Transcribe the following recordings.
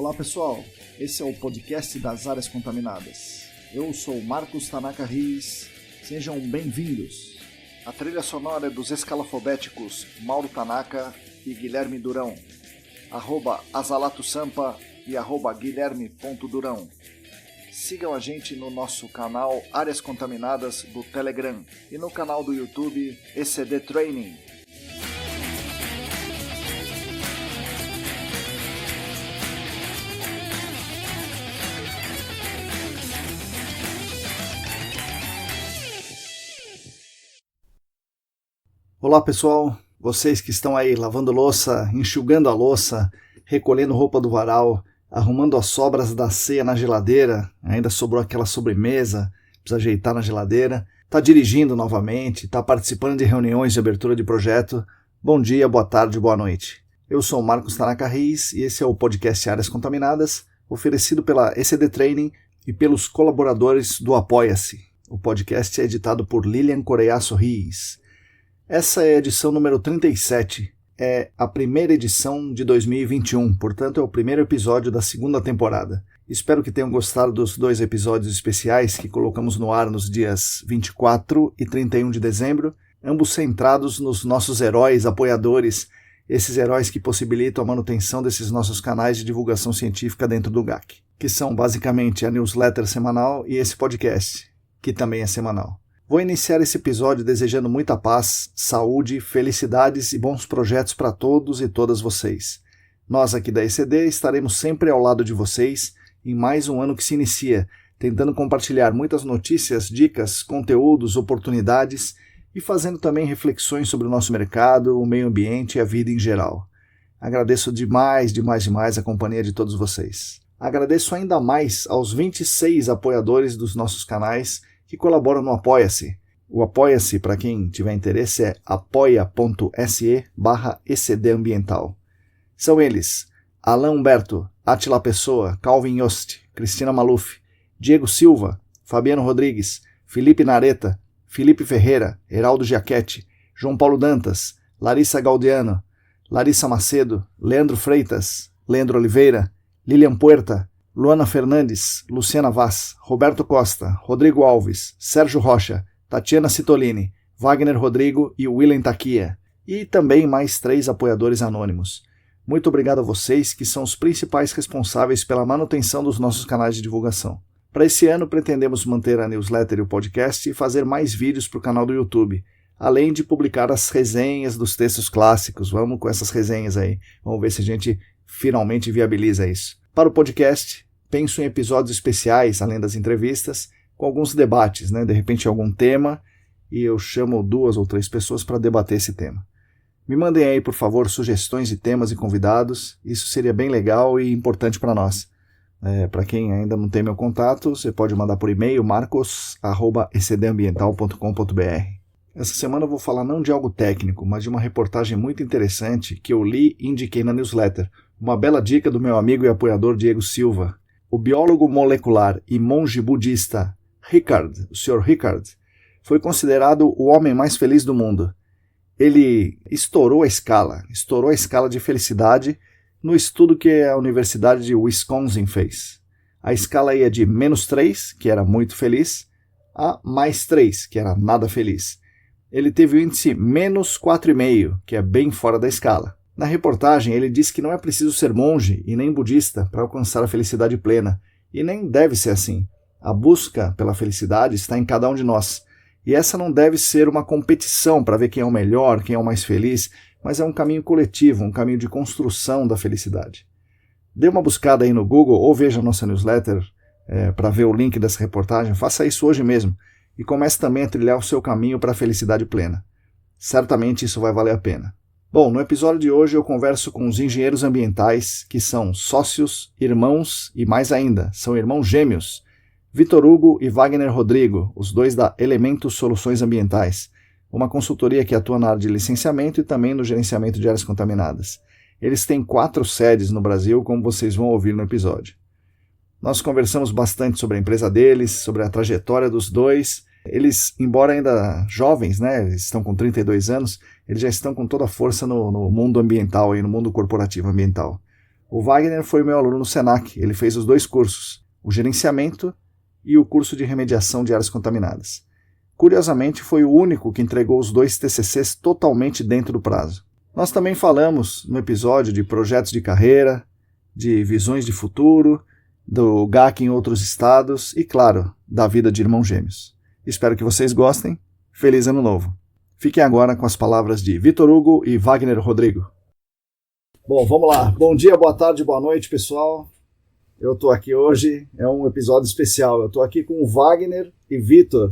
Olá pessoal, esse é o podcast das áreas contaminadas. Eu sou Marcos Tanaka Riz, sejam bem-vindos. A trilha sonora é dos escalafobéticos Mauro Tanaka e Guilherme Durão, @Azalato Sampa e @Guilherme.Durão. Sigam a gente no nosso canal Áreas Contaminadas do Telegram e no canal do YouTube ECD Training. Olá pessoal, vocês que estão aí lavando louça, enxugando a louça, recolhendo roupa do varal, arrumando as sobras da ceia na geladeira, ainda sobrou aquela sobremesa, precisa ajeitar na geladeira, está dirigindo novamente, está participando de reuniões de abertura de projeto. Bom dia, boa tarde, boa noite. Eu sou o Marcos Tanaka Riz e esse é o podcast Áreas Contaminadas, oferecido pela ECD Training e pelos colaboradores do Apoia-se. O podcast é editado por Lilian Coreiaço Riz. Essa é a edição número 37, é a primeira edição de 2021, portanto é o primeiro episódio da segunda temporada. Espero que tenham gostado dos 2 episódios especiais que colocamos no ar nos dias 24 e 31 de dezembro, ambos centrados nos nossos heróis apoiadores, esses heróis que possibilitam a manutenção desses nossos canais de divulgação científica dentro do GAC, que são basicamente a newsletter semanal e esse podcast, que também é semanal. Vou iniciar esse episódio desejando muita paz, saúde, felicidades e bons projetos para todos e todas vocês. Nós aqui da ECD estaremos sempre ao lado de vocês em mais um ano que se inicia, tentando compartilhar muitas notícias, dicas, conteúdos, oportunidades e fazendo também reflexões sobre o nosso mercado, o meio ambiente e a vida em geral. Agradeço demais a companhia de todos vocês. Agradeço ainda mais aos 26 apoiadores dos nossos canais que colaboram no Apoia-se. O Apoia-se, para quem tiver interesse, é apoia.se/ecdambiental. São eles: Alain Humberto, Atila Pessoa, Calvin Yost, Cristina Maluf, Diego Silva, Fabiano Rodrigues, Felipe Nareta, Felipe Ferreira, Heraldo Giachetti, João Paulo Dantas, Larissa Gaudiano, Larissa Macedo, Leandro Freitas, Leandro Oliveira, Lilian Puerta, Luana Fernandes, Luciana Vaz, Roberto Costa, Rodrigo Alves, Sérgio Rocha, Tatiana Citolini, Wagner Rodrigo e Willen Taquia. E também mais 3 apoiadores anônimos. Muito obrigado a vocês que são os principais responsáveis pela manutenção dos nossos canais de divulgação. Para esse ano pretendemos manter a newsletter e o podcast e fazer mais vídeos para o canal do YouTube, além de publicar as resenhas dos textos clássicos. Vamos com essas resenhas aí, vamos ver se a gente finalmente viabiliza isso. Para o podcast, penso em episódios especiais, além das entrevistas, com alguns debates, de repente algum tema, e eu chamo 2 ou 3 pessoas para debater esse tema. Me mandem aí, por favor, sugestões de temas e convidados, isso seria bem legal e importante para nós. Para quem ainda não tem meu contato, você pode mandar por e-mail marcos@ecdambiental.com.br. Essa semana eu vou falar não de algo técnico, mas de uma reportagem muito interessante que eu li e indiquei na newsletter. Uma bela dica do meu amigo e apoiador Diego Silva. O biólogo molecular e monge budista Richard, o Sr. Richard, foi considerado o homem mais feliz do mundo. Ele estourou a escala de felicidade no estudo que a Universidade de Wisconsin fez. A escala ia de -3, que era muito feliz, a +3, que era nada feliz. Ele teve o índice -4,5, que é bem fora da escala. Na reportagem, ele diz que não é preciso ser monge e nem budista para alcançar a felicidade plena, e nem deve ser assim. A busca pela felicidade está em cada um de nós, e essa não deve ser uma competição para ver quem é o melhor, quem é o mais feliz, mas é um caminho coletivo, um caminho de construção da felicidade. Dê uma buscada aí no Google ou veja a nossa newsletter para ver o link dessa reportagem, faça isso hoje mesmo, e comece também a trilhar o seu caminho para a felicidade plena. Certamente isso vai valer a pena. Bom, no episódio de hoje eu converso com os engenheiros ambientais, que são sócios, irmãos e mais ainda, são irmãos gêmeos, Vitor Hugo e Wagner Rodrigo, os 2 da Elementos Soluções Ambientais, uma consultoria que atua na área de licenciamento e também no gerenciamento de áreas contaminadas. Eles têm 4 sedes no Brasil, como vocês vão ouvir no episódio. Nós conversamos bastante sobre a empresa deles, sobre a trajetória dos 2. Eles, embora ainda jovens, eles estão com 32 anos, eles já estão com toda a força no mundo ambiental, no mundo corporativo ambiental. O Wagner foi meu aluno no Senac, ele fez os 2 cursos, o gerenciamento e o curso de remediação de áreas contaminadas. Curiosamente, foi o único que entregou os 2 TCCs totalmente dentro do prazo. Nós também falamos no episódio de projetos de carreira, de visões de futuro, do GAC em outros estados e, claro, da vida de irmãos gêmeos. Espero que vocês gostem. Feliz Ano Novo! Fiquem agora com as palavras de Vitor Hugo e Wagner Rodrigo. Bom, vamos lá. Bom dia, boa tarde, boa noite, pessoal. Eu estou aqui hoje, é um episódio especial. Eu estou aqui com o Wagner e Vitor.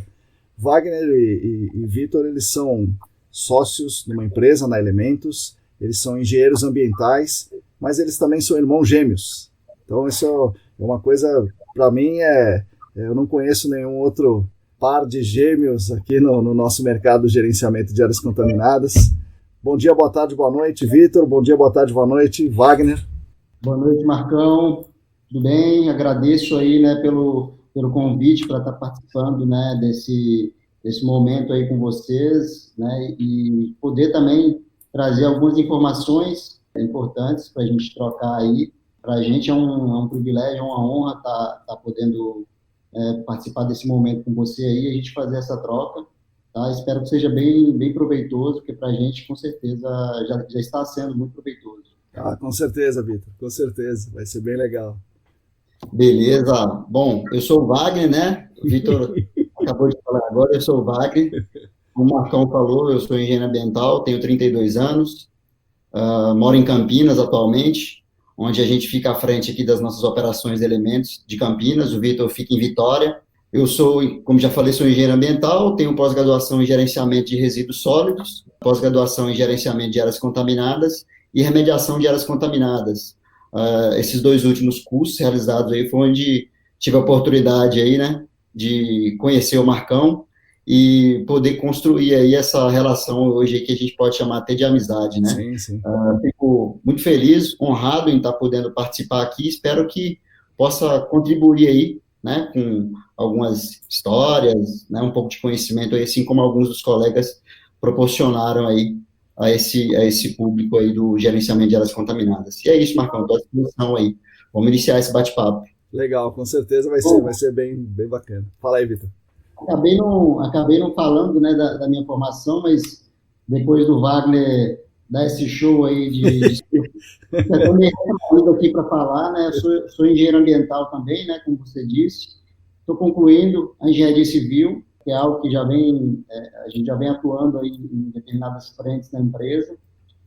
Wagner e Vitor, eles são sócios numa empresa, na Elementos. Eles são engenheiros ambientais, mas eles também são irmãos gêmeos. Então isso é uma coisa, para mim, eu não conheço nenhum outro par de gêmeos aqui no nosso mercado de gerenciamento de áreas contaminadas. Bom dia, boa tarde, boa noite, Vitor. Bom dia, boa tarde, boa noite, Wagner. Boa noite, Marcão. Tudo bem? Agradeço aí, né, pelo convite para estar participando, né, desse momento aí com vocês, né, e poder também trazer algumas informações importantes para a gente trocar aí. Para a gente é um privilégio, é uma honra estar podendo participar desse momento com você aí, a gente fazer essa troca, tá? Espero que seja bem proveitoso, porque para a gente, com certeza, já está sendo muito proveitoso. Ah, com certeza, Vitor, com certeza, vai ser bem legal. Beleza. Bom, eu sou o Wagner, né? O Vitor acabou de falar agora, eu sou o Wagner. Como o Marcão falou, eu sou engenheiro ambiental, tenho 32 anos, moro em Campinas atualmente, onde a gente fica à frente aqui das nossas operações de elementos de Campinas, o Vitor fica em Vitória. Eu sou, como já falei, sou engenheiro ambiental, tenho pós-graduação em gerenciamento de resíduos sólidos, pós-graduação em gerenciamento de áreas contaminadas e remediação de áreas contaminadas. Esses 2 últimos cursos realizados aí foi onde tive a oportunidade aí, né, de conhecer o Marcão e poder construir aí essa relação hoje que a gente pode chamar até de amizade, né? Sim, sim. Fico muito feliz, honrado em estar podendo participar aqui, espero que possa contribuir aí, né, com algumas histórias, né, um pouco de conhecimento aí, assim como alguns dos colegas proporcionaram aí a esse público aí do gerenciamento de áreas contaminadas. E é isso, Marcão, estou à disposição aí. Vamos iniciar esse bate-papo. Legal, com certeza vai ser bem bacana. Fala aí, Vitor. Acabei não falando, né, da minha formação, mas depois do Wagner dar esse show aí eu também estou aqui para falar, né, eu sou engenheiro ambiental também, né, como você disse, estou concluindo a engenharia civil, que é algo que a gente já vem atuando aí em determinadas frentes da empresa,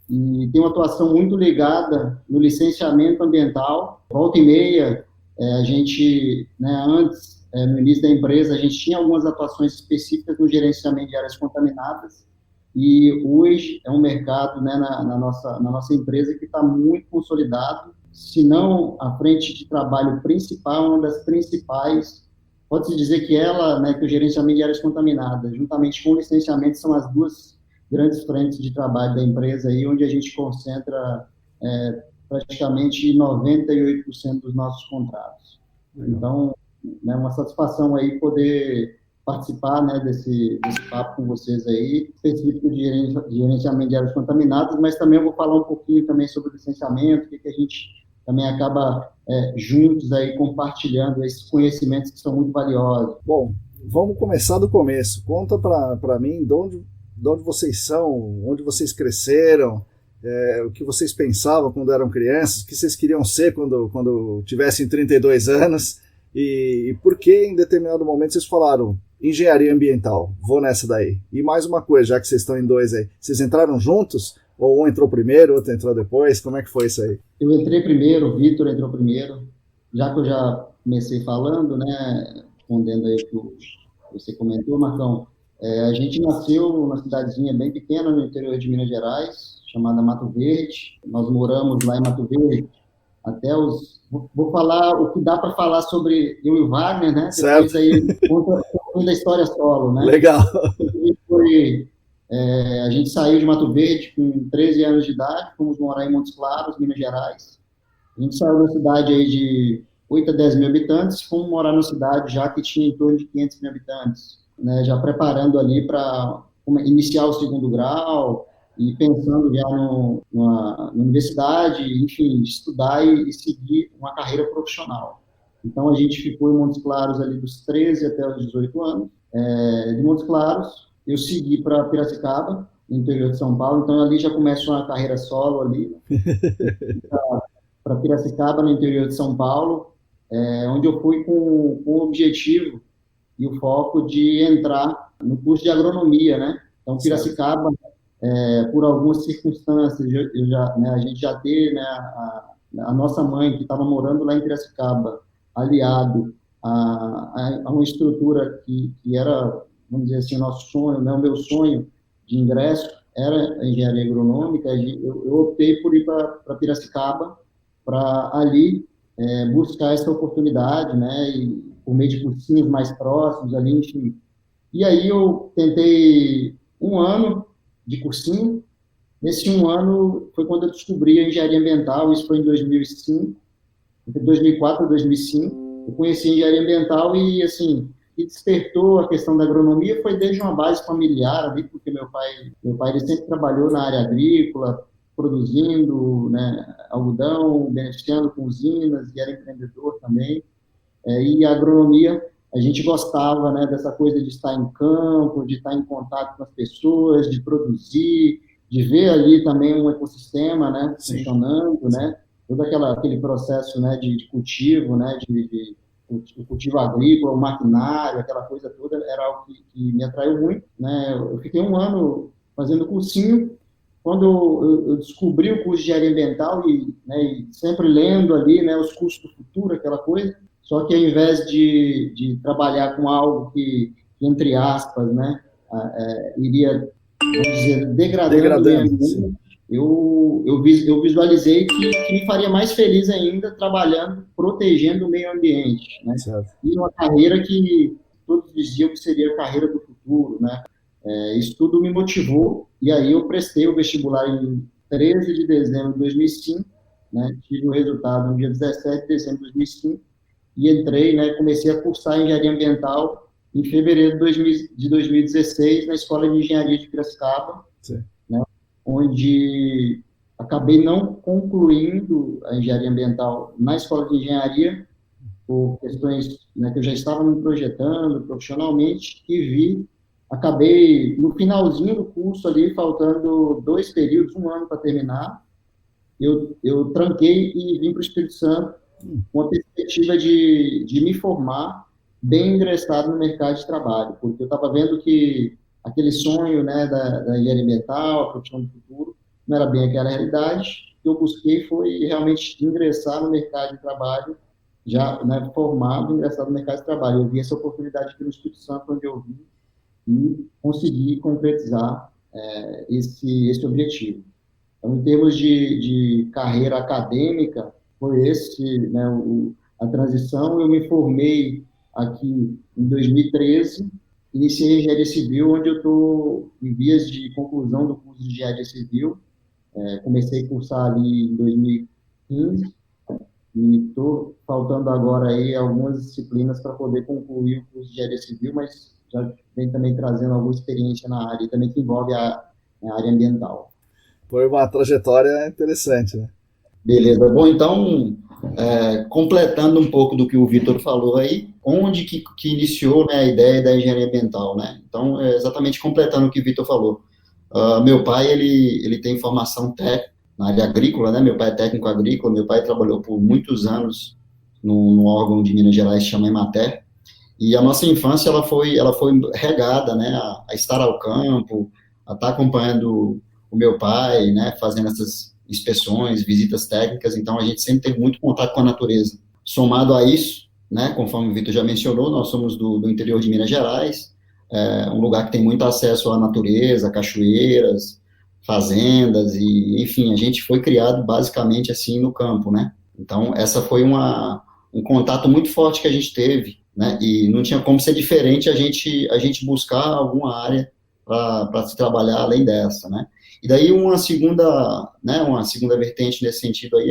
e tem uma atuação muito ligada no licenciamento ambiental. Volta e meia, a gente, né, antes, no início da empresa, a gente tinha algumas atuações específicas no gerenciamento de áreas contaminadas, e hoje é um mercado, né, na nossa empresa que está muito consolidado, se não a frente de trabalho principal, uma das principais. Pode-se dizer que né, que o gerenciamento de áreas contaminadas, juntamente com o licenciamento, são as 2 grandes frentes de trabalho da empresa, aí, onde a gente concentra praticamente 98% dos nossos contratos. Então, é uma satisfação aí poder participar, né, desse papo com vocês aí, específico de gerenciamento de áreas contaminadas, mas também eu vou falar um pouquinho também sobre o licenciamento, o que a gente também acaba juntos aí compartilhando esses conhecimentos que são muito valiosos. Bom, vamos começar do começo. Conta para mim de onde vocês são, onde vocês cresceram, o que vocês pensavam quando eram crianças, o que vocês queriam ser quando tivessem 32 anos e por que em determinado momento vocês falaram engenharia ambiental, vou nessa daí. E mais uma coisa, já que vocês estão em 2 aí, vocês entraram juntos? Ou um entrou primeiro, outro entrou depois? Como é que foi isso aí? Eu entrei primeiro, o Vitor entrou primeiro. Já que eu já comecei falando, né, respondendo aí o que você comentou, Marcão, a gente nasceu numa cidadezinha bem pequena no interior de Minas Gerais, chamada Mato Verde. Nós moramos lá em Mato Verde até os... Vou falar o que dá para falar sobre eu e o Wagner, né? Certo. Depois aí conta da história solo, né? Legal. A gente saiu de Mato Verde com 13 anos de idade, fomos morar em Montes Claros, Minas Gerais. A gente saiu da cidade aí de 8 a 10 mil habitantes, fomos morar na cidade já que tinha em torno de 500 mil habitantes, né, já preparando ali para iniciar o 2º grau, e pensando já na universidade, enfim, estudar e seguir uma carreira profissional. Então, a gente ficou em Montes Claros ali dos 13 até os 18 anos. De Montes Claros, eu segui para Piracicaba, no interior de São Paulo, então ali já começa uma carreira solo ali, para Piracicaba, no interior de São Paulo, onde eu fui com o objetivo e o foco de entrar no curso de agronomia, né? Então, Piracicaba, por algumas circunstâncias, né, a gente já teve, né, a nossa mãe, que estava morando lá em Piracicaba, aliado a uma estrutura que era, vamos dizer assim, o nosso sonho, né, o meu sonho de ingresso era a engenharia agronômica. Eu optei por ir para Piracicaba, para ali buscar essa oportunidade, né, e por meio de cursinhos mais próximos ali, enfim. E aí eu tentei um ano de cursinho. Nesse um ano foi quando eu descobri a engenharia ambiental, isso foi em 2005, entre 2004 e 2005. Eu conheci a engenharia ambiental e, assim, que despertou a questão da agronomia foi desde uma base familiar ali, porque meu pai ele sempre trabalhou na área agrícola, produzindo, né, algodão, beneficiando com usinas, e era empreendedor também. E a agronomia, a gente gostava, né, dessa coisa de estar em campo, de estar em contato com as pessoas, de produzir, de ver ali também um ecossistema, né, funcionando, né, todo aquele processo, né, de cultivo, né, o cultivo agrícola, o maquinário, aquela coisa toda, era algo que me atraiu muito, né. Eu fiquei um ano fazendo cursinho. Quando eu descobri o curso de engenharia ambiental né, e sempre lendo ali, né, os cursos do futuro, aquela coisa, só que ao invés de trabalhar com algo que entre aspas, né, iria, vamos dizer, degradando o meio ambiente, eu visualizei que me faria mais feliz ainda trabalhando, protegendo o meio ambiente, né? E uma carreira que todos diziam que seria a carreira do futuro, né? Isso tudo me motivou, e aí eu prestei o vestibular em 13 de dezembro de 2005, né? Tive o resultado no dia 17 de dezembro de 2005, e entrei, né, comecei a cursar engenharia ambiental em fevereiro de 2016 na Escola de Engenharia de Piracicaba, né, onde acabei não concluindo a engenharia ambiental na Escola de Engenharia por questões, né, que eu já estava me projetando profissionalmente e acabei no finalzinho do curso ali, faltando 2 períodos, um ano para terminar, eu tranquei e vim para o Espírito Santo com a perspectiva de me formar bem ingressado no mercado de trabalho, porque eu estava vendo que aquele sonho, né, da engenharia ambiental, a profissão do futuro, não era bem aquela realidade. O que eu busquei foi realmente ingressar no mercado de trabalho, já, né, formado, ingressado no mercado de trabalho. Eu vi essa oportunidade aqui no Espírito Santo, onde eu vim, e consegui concretizar esse objetivo. Então, em termos de carreira acadêmica, foi né, a transição. Eu me formei aqui em 2013, iniciei engenharia civil, onde eu estou em vias de conclusão do curso de engenharia civil. Comecei a cursar ali em 2015, e estou faltando agora aí algumas disciplinas para poder concluir o curso de engenharia civil, mas já vem também trazendo alguma experiência na área, também que envolve a área ambiental. Foi uma trajetória interessante, né? Beleza. Bom, então, completando um pouco do que o Vitor falou aí, onde que iniciou, né, a ideia da engenharia ambiental, né? Então, exatamente completando o que o Vitor falou. Meu pai, ele tem formação técnica na área agrícola, né? Meu pai é técnico agrícola, meu pai trabalhou por muitos anos no órgão de Minas Gerais que chama Emater, e a nossa infância, ela foi regada, né, a estar ao campo, a estar acompanhando o meu pai, né, fazendo essas inspeções, visitas técnicas. Então a gente sempre teve muito contato com a natureza. Somado a isso, né, conforme o Vitor já mencionou, nós somos do interior de Minas Gerais, um lugar que tem muito acesso à natureza, cachoeiras, fazendas, e enfim, a gente foi criado basicamente assim no campo, né? Então essa foi um contato muito forte que a gente teve, né? E não tinha como ser diferente a gente buscar alguma área para se trabalhar além dessa, né? E daí uma segunda vertente nesse sentido aí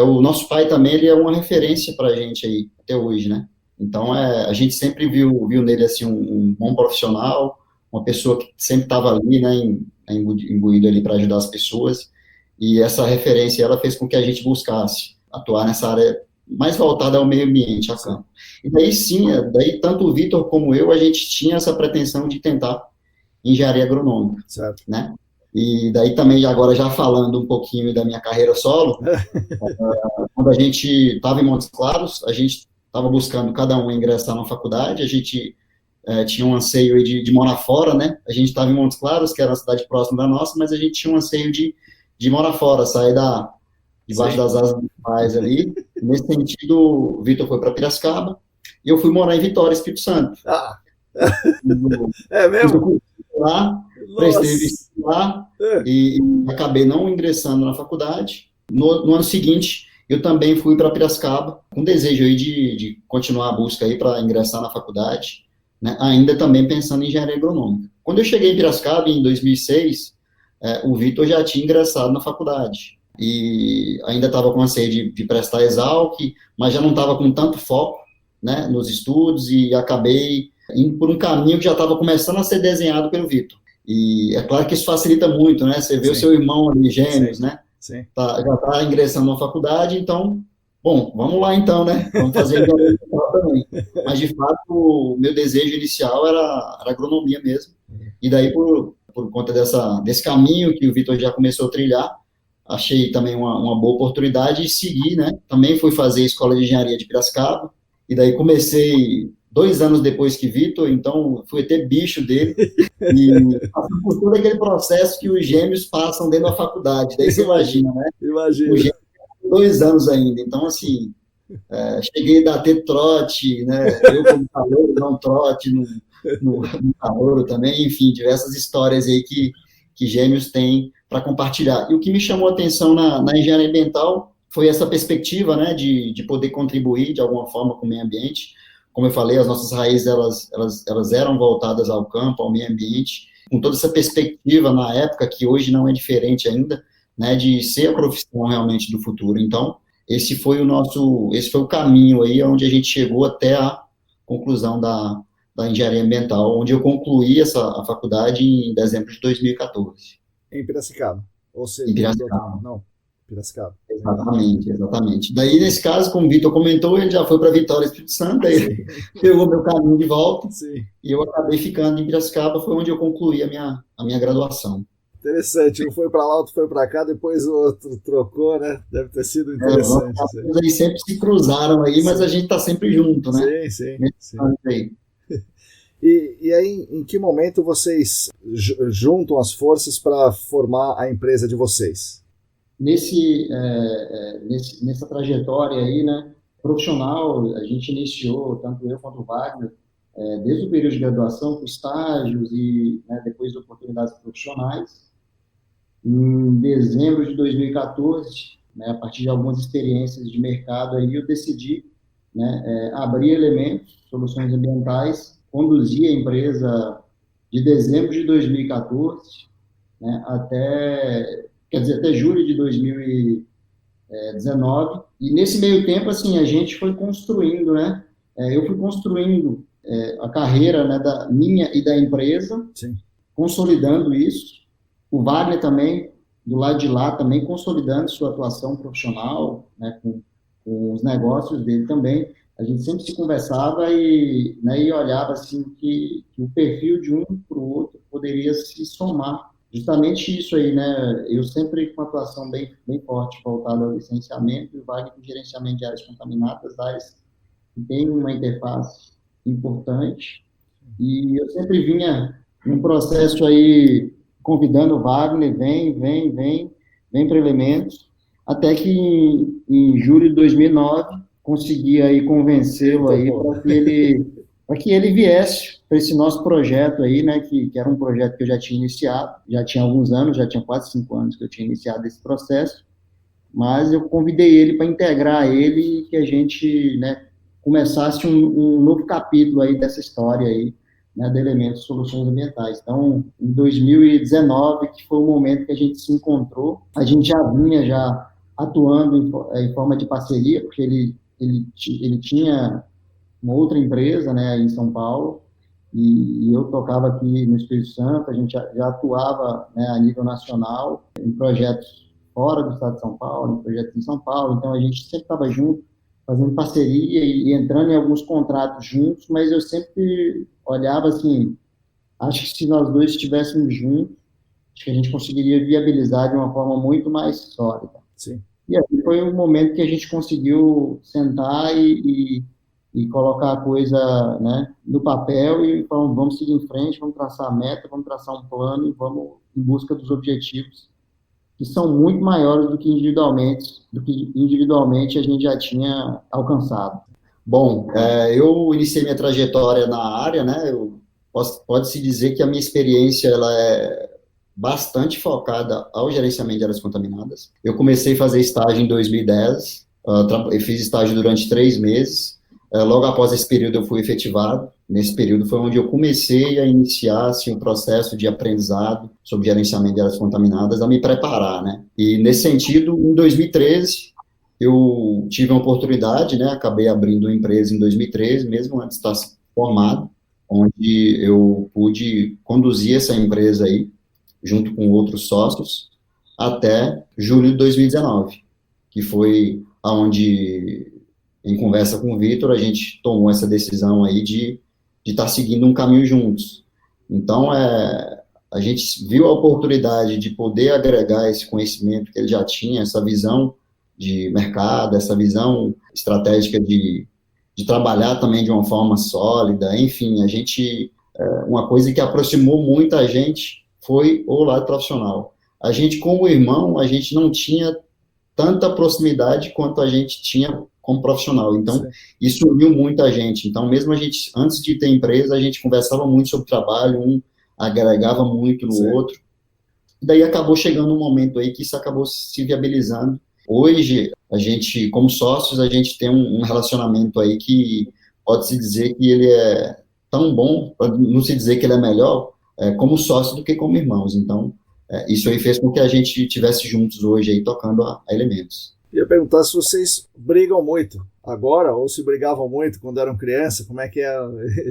o nosso pai também, ele é uma referência para a gente aí até hoje, né? Então a gente sempre viu nele assim um bom profissional, uma pessoa que sempre estava ali, né, imbuído ali para ajudar as pessoas, e essa referência, ela fez com que a gente buscasse atuar nessa área mais voltada ao meio ambiente, a campo. E daí sim, daí tanto o Vitor como eu, a gente tinha essa pretensão de tentar engenharia agronômica, certo. né? E daí também, agora já falando um pouquinho da minha carreira solo, quando a gente estava em Montes Claros, a gente estava buscando cada um ingressar na faculdade, a gente tinha um anseio de morar fora, né? A gente estava em Montes Claros, que era uma cidade próxima da nossa, mas a gente tinha um anseio de morar fora, sair debaixo das asas dos pais ali. Nesse sentido, o Vitor foi para Piracicaba e eu fui morar em Vitória, Espírito Santo. É mesmo? Lá, prestei vestibular e acabei não ingressando na faculdade. No ano seguinte, eu também fui para Piracicaba, com desejo aí de continuar a busca aí para ingressar na faculdade, né? Ainda também pensando em engenharia agronômica. Quando eu cheguei em Piracicaba, em 2006, o Vitor já tinha ingressado na faculdade e ainda estava com a sede de prestar Exalc, mas já não estava com tanto foco, né, nos estudos, e acabei indo por um caminho que já estava começando a ser desenhado pelo Vitor. E é claro que isso facilita muito, né? Você vê o seu irmão ali, gêmeos, né? Sim. Já está ingressando na faculdade, então, bom, vamos lá então, né? Vamos fazer engenharia também. Mas, de fato, o meu desejo inicial era agronomia mesmo. E daí, por conta desse caminho que o Vitor já começou a trilhar, achei também uma boa oportunidade e segui, né? Também fui fazer a Escola de Engenharia de Piracicaba, e daí comecei 2 anos depois que Vitor, então fui até bicho dele, e passei por todo aquele processo que os gêmeos passam dentro da faculdade, daí você imagina, né? Imagina. Os gêmeos 2 anos ainda, então assim, cheguei a dar até trote, né? Eu como calor, não trote no calor também, enfim, diversas histórias aí que gêmeos têm para compartilhar. E o que me chamou a atenção na engenharia ambiental foi essa perspectiva, né, de poder contribuir de alguma forma com o meio ambiente. Como eu falei, as nossas raízes, elas eram voltadas ao campo, ao meio ambiente, com toda essa perspectiva na época, que hoje não é diferente ainda, né, de ser a profissão realmente do futuro. Então, esse foi o caminho aí onde a gente chegou até a conclusão da engenharia ambiental, onde eu concluí a faculdade em dezembro de 2014. Em Piracicaba? Ou seja, em Piracicaba. Não, Piracicaba. Exatamente. Daí, nesse caso, como o Vitor comentou, ele já foi para Vitória, Espírito Santo, aí pegou meu caminho de volta, e eu acabei ficando em Piracicaba, foi onde eu concluí a minha graduação. Interessante, um foi para lá, outro foi para cá, depois o outro trocou, né? Deve ter sido interessante. Eles sempre se cruzaram aí, mas a gente está sempre junto, né? Sim. E aí, em que momento vocês juntam as forças para formar a empresa de vocês? Nessa trajetória aí, né, profissional, a gente iniciou, tanto eu quanto o Wagner, desde o período de graduação, com estágios e, né, depois oportunidades profissionais. Em dezembro de 2014, né, a partir de algumas experiências de mercado, aí eu decidi, né, abrir Elementos, soluções ambientais, conduzir a empresa de dezembro de 2014, né, até julho de 2019, e nesse meio tempo, assim, a gente foi construindo, né, eu fui construindo a carreira, né, da minha e da empresa, Sim. Consolidando isso. O Wagner também, do lado de lá, também consolidando sua atuação profissional, né, com os negócios dele também. A gente sempre se conversava e olhava assim que o perfil de um para o outro poderia se somar. Justamente isso aí, né? Eu sempre com uma atuação bem forte voltada ao licenciamento, e o Wagner com gerenciamento de áreas contaminadas, áreas que tem uma interface importante. E eu sempre vinha num processo aí convidando o Wagner, vem para Elementos, até que em julho de 2009 consegui aí convencê-lo aí para que ele viesse para esse nosso projeto aí, né, que era um projeto que eu já tinha iniciado, já tinha alguns anos, já tinha quase 5 anos que eu tinha iniciado esse processo, mas eu convidei ele para integrar ele e que a gente, né, começasse um novo capítulo aí dessa história aí, né, de Elementos Soluções Ambientais. Então, em 2019, que foi o momento que a gente se encontrou, a gente já vinha atuando em forma de parceria, porque ele tinha uma outra empresa, né, em São Paulo, e eu tocava aqui no Espírito Santo, a gente já atuava, né, a nível nacional, em projetos fora do estado de São Paulo, em projetos em São Paulo, então a gente sempre estava junto, fazendo parceria e entrando em alguns contratos juntos, mas eu sempre olhava assim, acho que se nós dois estivéssemos juntos, acho que a gente conseguiria viabilizar de uma forma muito mais sólida. Sim. E aí foi o momento que a gente conseguiu sentar e colocar a coisa, né, no papel e falamos, vamos seguir em frente, vamos traçar a meta, vamos traçar um plano e vamos em busca dos objetivos que são muito maiores do que individualmente a gente já tinha alcançado. Bom, eu iniciei minha trajetória na área, né? Pode-se dizer que a minha experiência ela é bastante focada ao gerenciamento de áreas contaminadas. Eu comecei a fazer estágio em 2010, eu fiz estágio durante 3 meses. Logo após esse período eu fui efetivado. Nesse período foi onde eu comecei a iniciar assim, um processo de aprendizado sobre gerenciamento de áreas contaminadas, a me preparar, né? E nesse sentido, em 2013, eu tive uma oportunidade, né? Acabei abrindo uma empresa em 2013, mesmo antes de estar formado, onde eu pude conduzir essa empresa aí, junto com outros sócios, até julho de 2019, que foi aonde, em conversa com o Vitor, a gente tomou essa decisão aí de estar seguindo um caminho juntos. Então, a gente viu a oportunidade de poder agregar esse conhecimento que ele já tinha, essa visão de mercado, essa visão estratégica de trabalhar também de uma forma sólida, enfim, uma coisa que aproximou muita gente foi o lado profissional. A gente, como irmão, a gente não tinha tanta proximidade quanto a gente tinha como profissional. Então, sim, isso uniu muita gente. Então, mesmo a gente, antes de ter empresa, a gente conversava muito sobre trabalho, um agregava muito no sim outro. E daí acabou chegando um momento aí que isso acabou se viabilizando. Hoje, a gente, como sócios, a gente tem um relacionamento aí que pode-se dizer que ele é tão bom, pode não se dizer que ele é melhor, como sócio do que como irmãos. Então, isso aí fez com que a gente estivesse juntos hoje aí, tocando a Elementos. Eu ia perguntar se vocês brigam muito agora, ou se brigavam muito quando eram criança, como é que é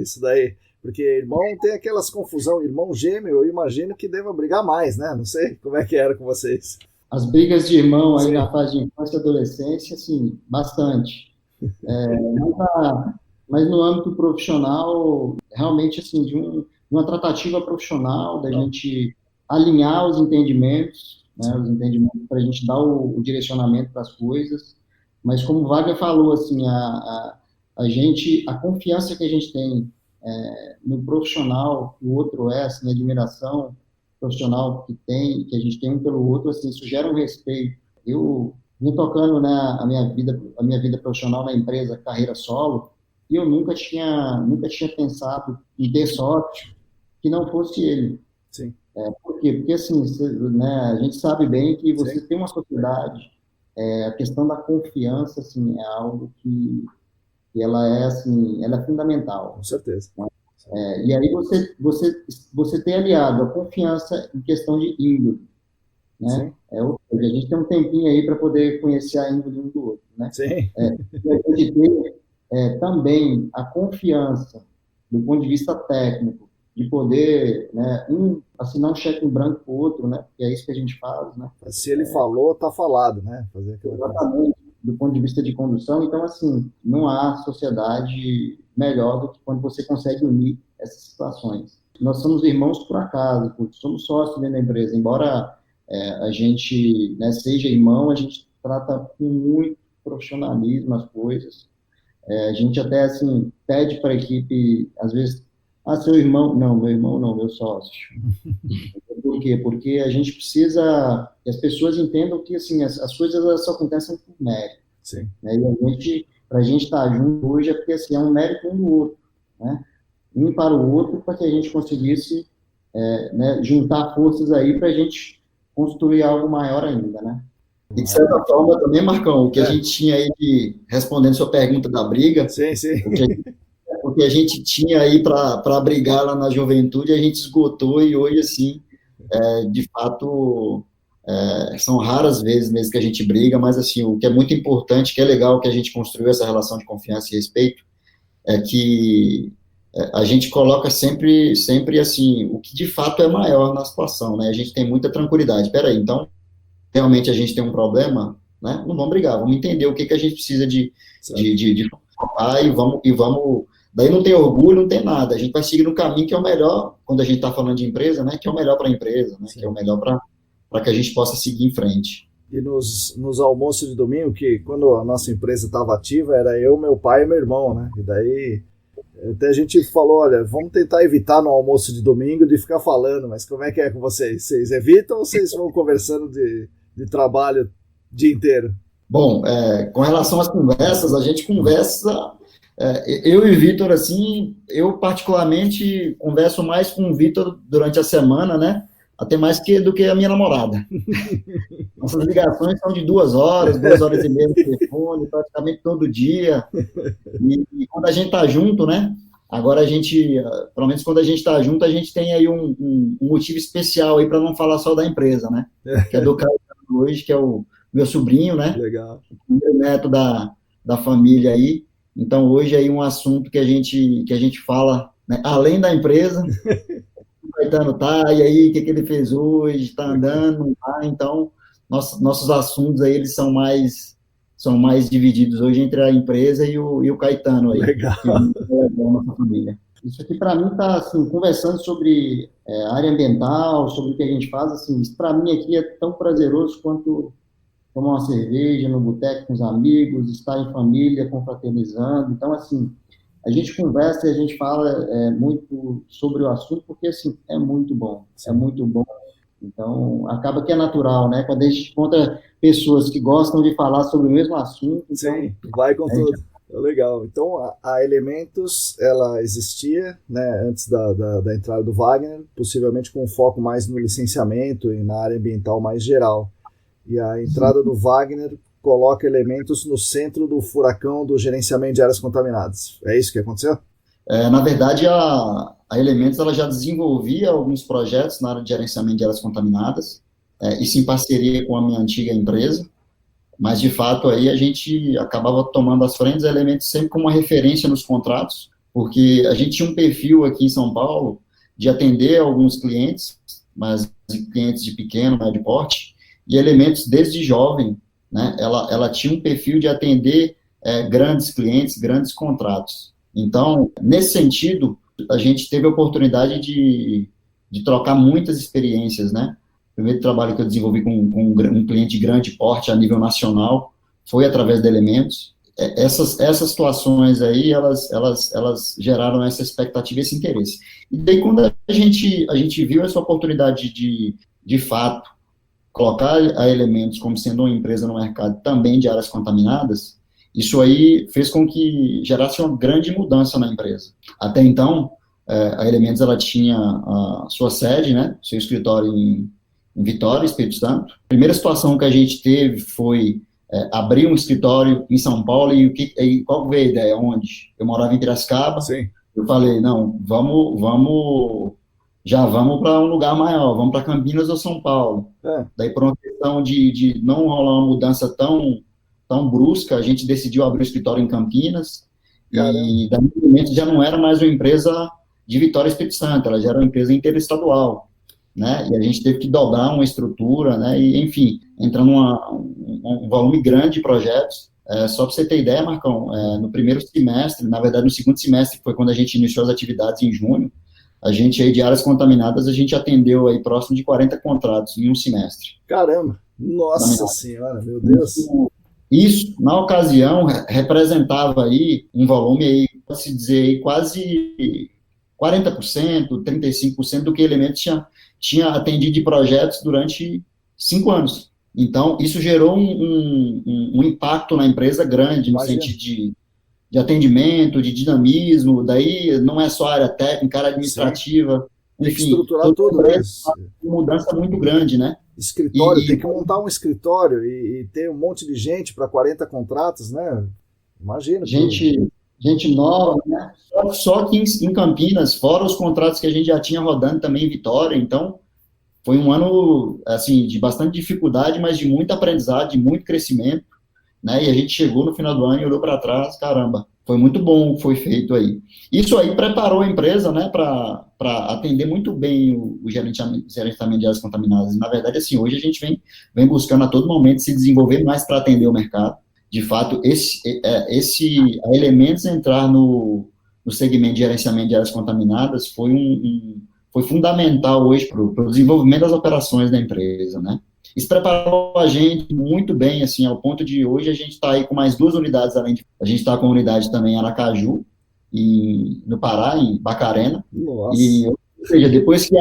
isso daí? Porque irmão tem aquelas confusão, irmão gêmeo, eu imagino que deva brigar mais, né? Não sei como é que era com vocês. As brigas de irmão aí na fase de infância e adolescência, assim, bastante. Mas no âmbito profissional, realmente, assim, de uma tratativa profissional, da gente alinhar os entendimentos, né, para a gente dar o direcionamento para as coisas. Mas como o Wagner falou, assim, a confiança que a gente tem no profissional, que o outro assim, a admiração profissional que a gente tem um pelo outro, assim, isso gera um respeito. Eu vim tocando, né, a minha vida profissional na empresa carreira solo, e eu nunca tinha pensado em ter sorte que não fosse ele. Sim. Por quê? Porque, assim, né, a gente sabe bem que você sim tem uma sociedade, a questão da confiança, assim, é algo que ela é, assim, ela é fundamental. Com certeza. Né? E aí você tem aliado a confiança em questão de índole, né? A gente tem um tempinho aí para poder conhecer a índole um do outro, né? Sim. E a gente tem também a confiança do ponto de vista técnico, de poder, né, assinar um cheque em branco para o outro, né? Que é isso que a gente faz, né? Se ele falou, tá falado, né? Fazer exatamente, do ponto de vista de condução. Então, assim, não há sociedade melhor do que quando você consegue unir essas situações. Nós somos irmãos por acaso, porque somos sócios dentro da empresa. Embora a gente, né, seja irmão, a gente trata com muito profissionalismo as coisas. A gente até, assim, pede para a equipe, às vezes, seu irmão? Não, meu irmão não, meu sócio. Por quê? Porque a gente precisa que as pessoas entendam que, assim, as coisas elas só acontecem por mérito. Sim. Né? E para a gente estar junto hoje é porque, assim, é um mérito um do outro, né? Um para o outro, para que a gente conseguisse né, juntar forças aí para a gente construir algo maior ainda, né? E de certa forma também, Marcão, o que a gente tinha aí respondendo sua pergunta da briga, sim. O que a gente tinha aí para brigar lá na juventude, a gente esgotou e hoje, assim, de fato, são raras vezes mesmo que a gente briga, mas, assim, o que é muito importante, que é legal que a gente construiu essa relação de confiança e respeito, é que a gente coloca sempre assim, o que de fato é maior na situação, né? A gente tem muita tranquilidade. Peraí, então, realmente a gente tem um problema, né? Não vamos brigar, vamos entender o que a gente precisa de focar e vamos. Daí não tem orgulho, não tem nada. A gente vai seguir no caminho que é o melhor, quando a gente está falando de empresa, né? Que é o melhor para a empresa, né? Que é o melhor para que a gente possa seguir em frente. E nos almoços de domingo, que quando a nossa empresa estava ativa, era eu, meu pai e meu irmão, né? E daí até a gente falou, olha, vamos tentar evitar no almoço de domingo de ficar falando, mas como é que é com vocês? Vocês evitam ou vocês vão conversando de trabalho o dia inteiro? Bom, com relação às conversas, a gente conversa, eu e o Vitor, assim, eu particularmente converso mais com o Vitor durante a semana, né? Até mais do que a minha namorada. Nossas ligações são de 2 horas e meia no telefone, praticamente todo dia. E quando a gente está junto, né? Agora a gente, pelo menos quando a gente está junto, a gente tem aí um motivo especial aí para não falar só da empresa, né? Que é do Caio hoje, que é o meu sobrinho, né? Legal. O primeiro neto da família aí. Então hoje aí um assunto que a gente fala, né, além da empresa. O Caetano tá, e aí, o que ele fez hoje, tá andando, não tá? Então, nossos assuntos aí, eles são mais divididos hoje entre a empresa e o Caetano aí. Legal. Que é da nossa família. Isso aqui, para mim, está assim, conversando sobre área ambiental, sobre o que a gente faz, assim, isso para mim aqui é tão prazeroso quanto tomar uma cerveja no boteco com os amigos, estar em família, confraternizando. Então, assim, a gente conversa e a gente fala muito sobre o assunto, porque, assim, é muito bom. É muito bom. Então, acaba que é natural, né? Quando a gente encontra pessoas que gostam de falar sobre o mesmo assunto. Então, sim, vai com tudo. Legal. Então, a Elementos, ela existia, né, antes da entrada do Wagner, possivelmente com um foco mais no licenciamento e na área ambiental mais geral. E a entrada do Wagner coloca Elementos no centro do furacão do gerenciamento de áreas contaminadas. É isso que aconteceu? Na verdade, a Elementos ela já desenvolvia alguns projetos na área de gerenciamento de áreas contaminadas, isso em parceria com a minha antiga empresa, mas, de fato, aí a gente acabava tomando as frentes, Elementos sempre como uma referência nos contratos, porque a gente tinha um perfil aqui em São Paulo de atender alguns clientes, mas clientes de pequeno, médio porte, e Elementos, desde jovem, né, ela tinha um perfil de atender grandes clientes, grandes contratos. Então, nesse sentido, a gente teve a oportunidade de trocar muitas experiências, né? O primeiro trabalho que eu desenvolvi com um cliente de grande porte a nível nacional foi através de Elementos. Essas situações aí, elas geraram essa expectativa e esse interesse. E daí, quando a gente viu essa oportunidade de fato, colocar a Elementos como sendo uma empresa no mercado também de áreas contaminadas, isso aí fez com que gerasse uma grande mudança na empresa. Até então, a Elementos ela tinha a sua sede, né, seu escritório em Vitória, Espírito Santo. A primeira situação que a gente teve foi abrir um escritório em São Paulo e qual veio a ideia? Onde? Eu morava em Piracicaba. Sim. Eu falei, não, vamos para um lugar maior, vamos para Campinas ou São Paulo. Daí, por uma questão de não rolar uma mudança tão brusca, a gente decidiu abrir o escritório em Campinas. Caramba. E daí, no momento, já não era mais uma empresa de Vitória, Espírito Santo, ela já era uma empresa interestadual, né? E a gente teve que dobrar uma estrutura, né? E, enfim, entrando um volume grande de projetos. Só para você ter ideia, Marcão, no primeiro semestre, na verdade, no segundo semestre, que foi quando a gente iniciou as atividades em junho, a gente aí de áreas contaminadas, a gente atendeu aí próximo de 40 contratos em um semestre. Caramba! Nossa Senhora, meu Deus! Isso, na ocasião, representava aí um volume aí, pode-se dizer, aí, quase 40%, 35% do que Elementos tinha atendido de projetos durante 5 anos. Então, isso gerou um impacto na empresa grande, no sentido de atendimento, de dinamismo, daí não é só área técnica, área administrativa, enfim, tem que estruturar tudo isso. Uma mudança muito grande, né? Escritório, tem que montar um escritório e ter um monte de gente para 40 contratos, né? Imagina. Gente nova, né? Só que em Campinas, fora os contratos que a gente já tinha rodando também em Vitória, então foi um ano, assim, de bastante dificuldade, mas de muito aprendizado, de muito crescimento, né? E a gente chegou no final do ano e olhou para trás, caramba, Foi muito bom o que foi feito aí. Isso aí preparou a empresa, né, para atender muito bem o gerenciamento de áreas contaminadas. Na verdade, assim, hoje a gente vem buscando a todo momento se desenvolver mais para atender o mercado. De fato, a Elementos entrar no segmento de gerenciamento de áreas contaminadas foi fundamental hoje para o desenvolvimento das operações da empresa, né? Isso preparou a gente muito bem, assim, ao ponto de hoje a gente está aí com mais 2 unidades, a gente está com uma unidade também em Aracaju, no Pará, em Bacarena. Nossa. Ou seja, depois que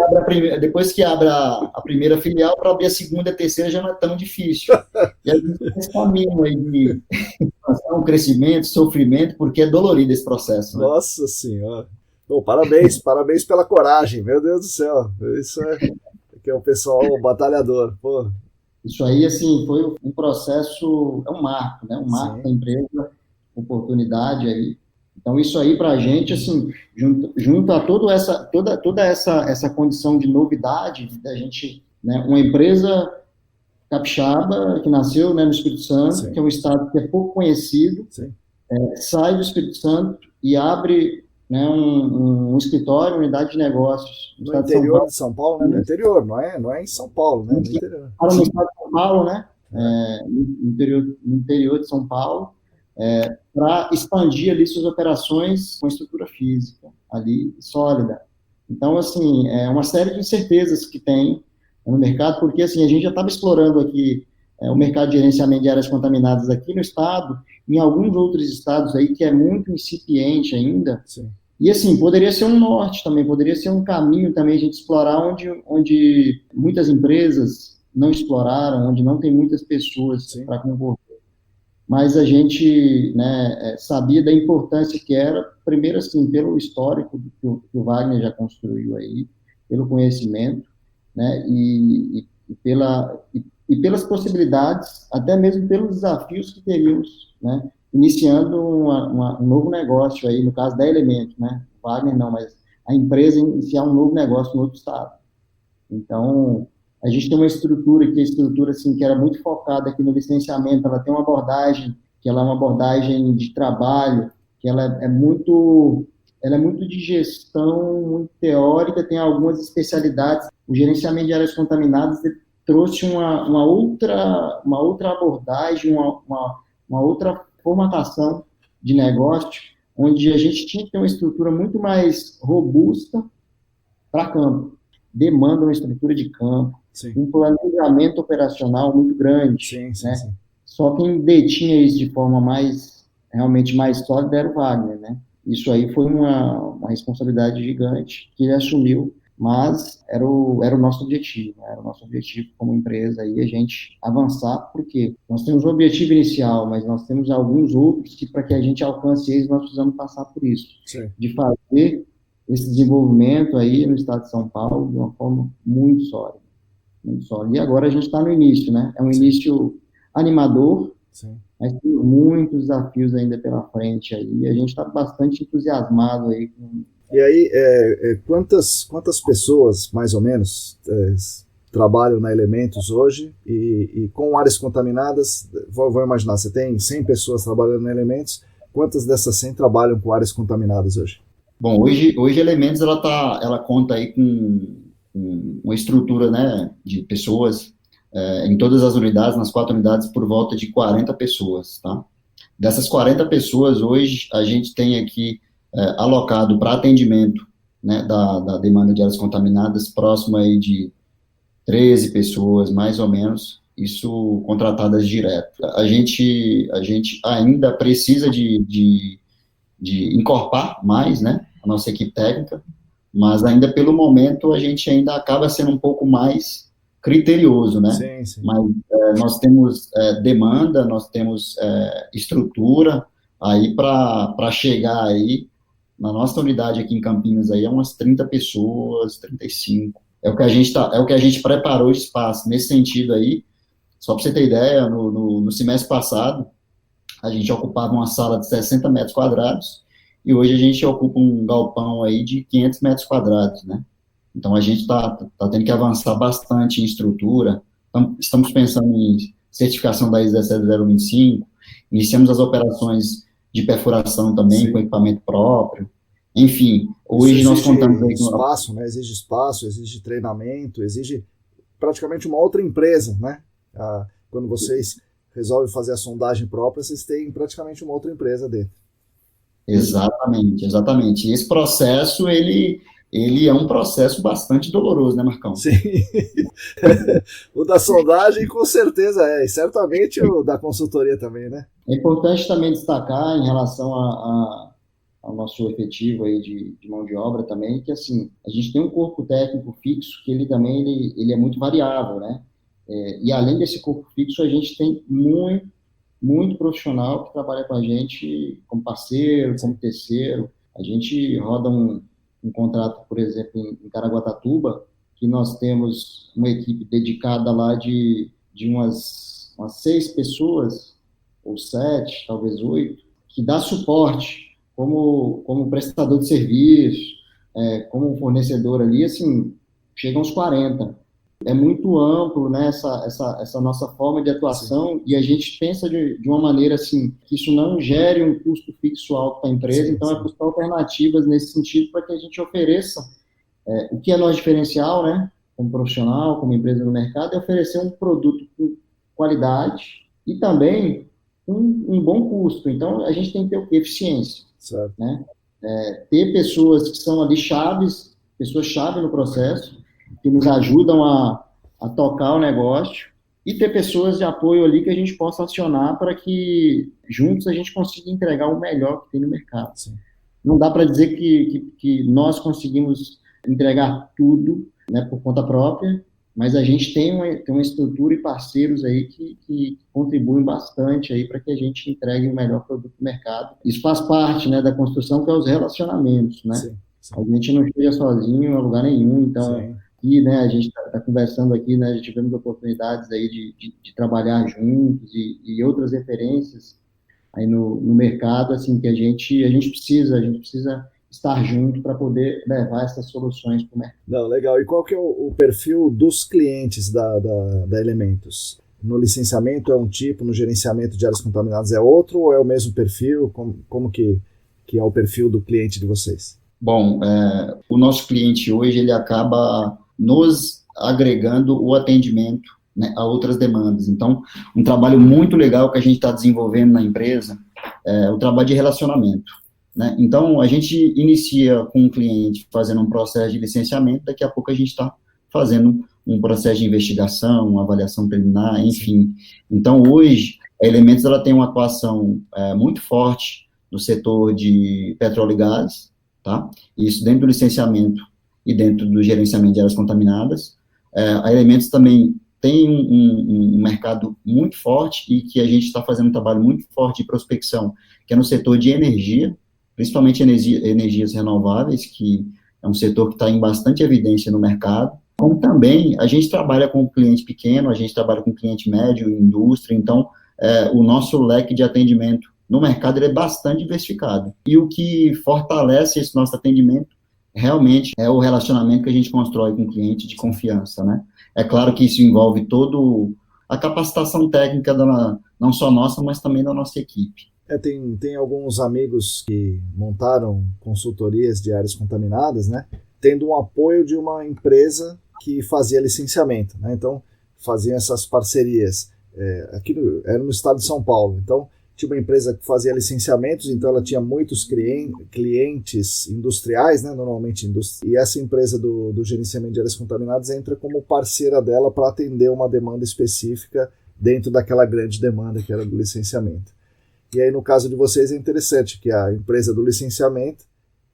abre a primeira filial, para abrir a segunda e a terceira já não é tão difícil. E a gente tem esse caminho aí de expansão, crescimento, sofrimento, porque é dolorido esse processo. Né? Nossa Senhora. Bom, parabéns pela coragem, meu Deus do céu. Isso que é o pessoal batalhador. Pô. Isso aí, assim, foi um processo, é um marco, né? Um marco da empresa, oportunidade aí. Então, isso aí para a gente, assim, junto a toda essa condição de novidade, da gente, né? Uma empresa capixaba, que nasceu, né, no Espírito Santo, Sim. que é um estado que é pouco conhecido, sai do Espírito Santo e abre, né, um escritório, uma unidade de negócios. No interior de São Paulo, né? No interior, não é em São Paulo, né? No interior. No estado de São Paulo, né? No interior de São Paulo, para expandir ali suas operações com estrutura física ali sólida. Então, assim, é uma série de incertezas que tem no mercado, porque, assim, a gente já estava explorando aqui o mercado de gerenciamento de áreas contaminadas aqui no estado, em alguns outros estados aí que é muito incipiente ainda. Sim. E, assim, poderia ser um norte também, poderia ser um caminho também a gente explorar onde muitas empresas não exploraram, onde não tem muitas pessoas para concorrer. Mas a gente, né, sabia da importância que era, primeiro, assim, pelo histórico que o Wagner já construiu aí, pelo conhecimento, né, e pelas possibilidades, até mesmo pelos desafios que teríamos, né, iniciando um novo negócio aí, no caso da Elemento, né, Wagner não, mas a empresa iniciar um novo negócio no outro estado. Então, a gente tem uma estrutura assim, que era muito focada aqui no licenciamento, ela tem uma abordagem, que ela é uma abordagem de trabalho, que ela é muito de gestão, muito teórica, tem algumas especialidades. O gerenciamento de áreas contaminadas trouxe uma outra abordagem, uma outra formatação de negócio, onde a gente tinha que ter uma estrutura muito mais robusta para campo. Demanda uma estrutura de campo, um planejamento operacional muito grande. Né? Sim. Só quem detinha isso de forma realmente mais sólida era o Wagner, né? Isso aí foi uma responsabilidade gigante que ele assumiu, mas era o nosso objetivo, né? Era o nosso objetivo como empresa aí, a gente avançar, porque nós temos um objetivo inicial, mas nós temos alguns outros que, para que a gente alcance eles, nós precisamos passar por isso. Sim. De fazer esse desenvolvimento aí no estado de São Paulo de uma forma muito sólida. Muito sólida. E agora a gente está no início, né? É um início animador, mas tem muitos desafios ainda pela frente aí, e a gente está bastante entusiasmado aí. E aí, quantas pessoas, mais ou menos, trabalham na Elementos hoje, e com áreas contaminadas, vou imaginar, você tem 100 pessoas trabalhando na Elementos, quantas dessas 100 trabalham com áreas contaminadas hoje? Bom, hoje Elementos ela conta aí com uma estrutura, né, de pessoas em todas as unidades, nas 4 unidades, por volta de 40 pessoas, tá? Dessas 40 pessoas, hoje, a gente tem aqui alocado para atendimento, né, da demanda de áreas contaminadas, próximo aí de 13 pessoas, mais ou menos, isso contratadas direto. A gente ainda precisa de encorpar mais, né, a nossa equipe técnica, mas ainda pelo momento a gente ainda acaba sendo um pouco mais criterioso, né? Sim. Mas nós temos demanda, nós temos estrutura aí para chegar aí na nossa unidade aqui em Campinas aí umas 30 pessoas, 35. É o que a gente preparou de espaço nesse sentido aí. Só para você ter ideia, no semestre passado a gente ocupava uma sala de 60 metros quadrados e hoje a gente ocupa um galpão aí de 500 metros quadrados, né? Então, a gente está tendo que avançar bastante em estrutura. Estamos pensando em certificação da ISO 17025, iniciamos as operações de perfuração também, Sim. com equipamento próprio. Enfim, hoje Isso nós exige contamos aí com... espaço, né? Exige espaço, exige treinamento, exige praticamente uma outra empresa, né? Quando vocês resolvem fazer a sondagem própria, vocês têm praticamente uma outra empresa dentro. Exatamente, exatamente. E esse processo, ele é um processo bastante doloroso, né, Marcão? Sim. O da sondagem, com certeza é. E certamente o da consultoria também, né? É importante também destacar em relação ao nosso efetivo aí de mão de obra também, que assim, a gente tem um corpo técnico fixo que ele também ele é muito variável, né? E além desse corpo fixo, a gente tem muito profissional que trabalha com a gente como parceiro, como terceiro. A gente roda um contrato, por exemplo, em Caraguatatuba, que nós temos uma equipe dedicada lá de umas 6 pessoas, ou 7, talvez 8, que dá suporte como prestador de serviço, como fornecedor ali, assim, chega uns 40. É muito amplo, né, essa nossa forma de atuação. Sim. E a gente pensa de uma maneira assim, que isso não gere um custo fixo alto para a empresa, sim, então sim. É buscar alternativas nesse sentido para que a gente ofereça o que é nosso diferencial, né, como profissional, como empresa no mercado, é oferecer um produto com qualidade e também um bom custo. Então, a gente tem que ter o quê? Eficiência. Certo. Né? Ter pessoas que são ali pessoas-chave no processo, que nos ajudam a tocar o negócio, e ter pessoas de apoio ali que a gente possa acionar para que juntos a gente consiga entregar o melhor que tem no mercado. Sim. Não dá para dizer que nós conseguimos entregar tudo, né, por conta própria, mas a gente tem uma estrutura e parceiros aí que contribuem bastante aí para que a gente entregue o melhor produto no mercado. Isso faz parte, né, da construção, que é os relacionamentos, né? Sim, sim. A gente não chega sozinho a lugar nenhum, então... Sim. E, né, a gente está conversando aqui, né, tivemos oportunidades aí de trabalhar juntos e outras referências aí no mercado, assim, que a gente precisa estar junto para poder levar essas soluções para o mercado. Não, legal. E qual que é o perfil dos clientes da Elementos? No licenciamento é um tipo, no gerenciamento de áreas contaminadas é outro, ou é o mesmo perfil? Como que é o perfil do cliente de vocês? Bom, o nosso cliente hoje, ele acaba nos agregando o atendimento, né, a outras demandas. Então, um trabalho muito legal que a gente está desenvolvendo na empresa é o trabalho de relacionamento, né? Então, a gente inicia com um cliente fazendo um processo de licenciamento, daqui a pouco a gente está fazendo um processo de investigação, uma avaliação preliminar, enfim. Então, hoje, a Elementos ela tem uma atuação muito forte no setor de petróleo e gás, tá? Isso dentro do licenciamento e dentro do gerenciamento de áreas contaminadas. A Elementos também tem um mercado muito forte e que a gente está fazendo um trabalho muito forte de prospecção, que é no setor de energia, principalmente energias renováveis, que é um setor que está em bastante evidência no mercado. Como também a gente trabalha com cliente pequeno, a gente trabalha com cliente médio, indústria, então o nosso leque de atendimento no mercado ele é bastante diversificado. E o que fortalece esse nosso atendimento realmente é o relacionamento que a gente constrói com o cliente de confiança, né? É claro que isso envolve toda a capacitação técnica não só nossa, mas também da nossa equipe. Tem alguns amigos que montaram consultorias de áreas contaminadas, né? Tendo um apoio de uma empresa que fazia licenciamento, né? Então, faziam essas parcerias. Era no estado de São Paulo, então tinha uma empresa que fazia licenciamentos, então ela tinha muitos clientes industriais, né, normalmente e essa empresa do gerenciamento de áreas contaminadas entra como parceira dela para atender uma demanda específica dentro daquela grande demanda que era do licenciamento. E aí no caso de vocês é interessante que a empresa do licenciamento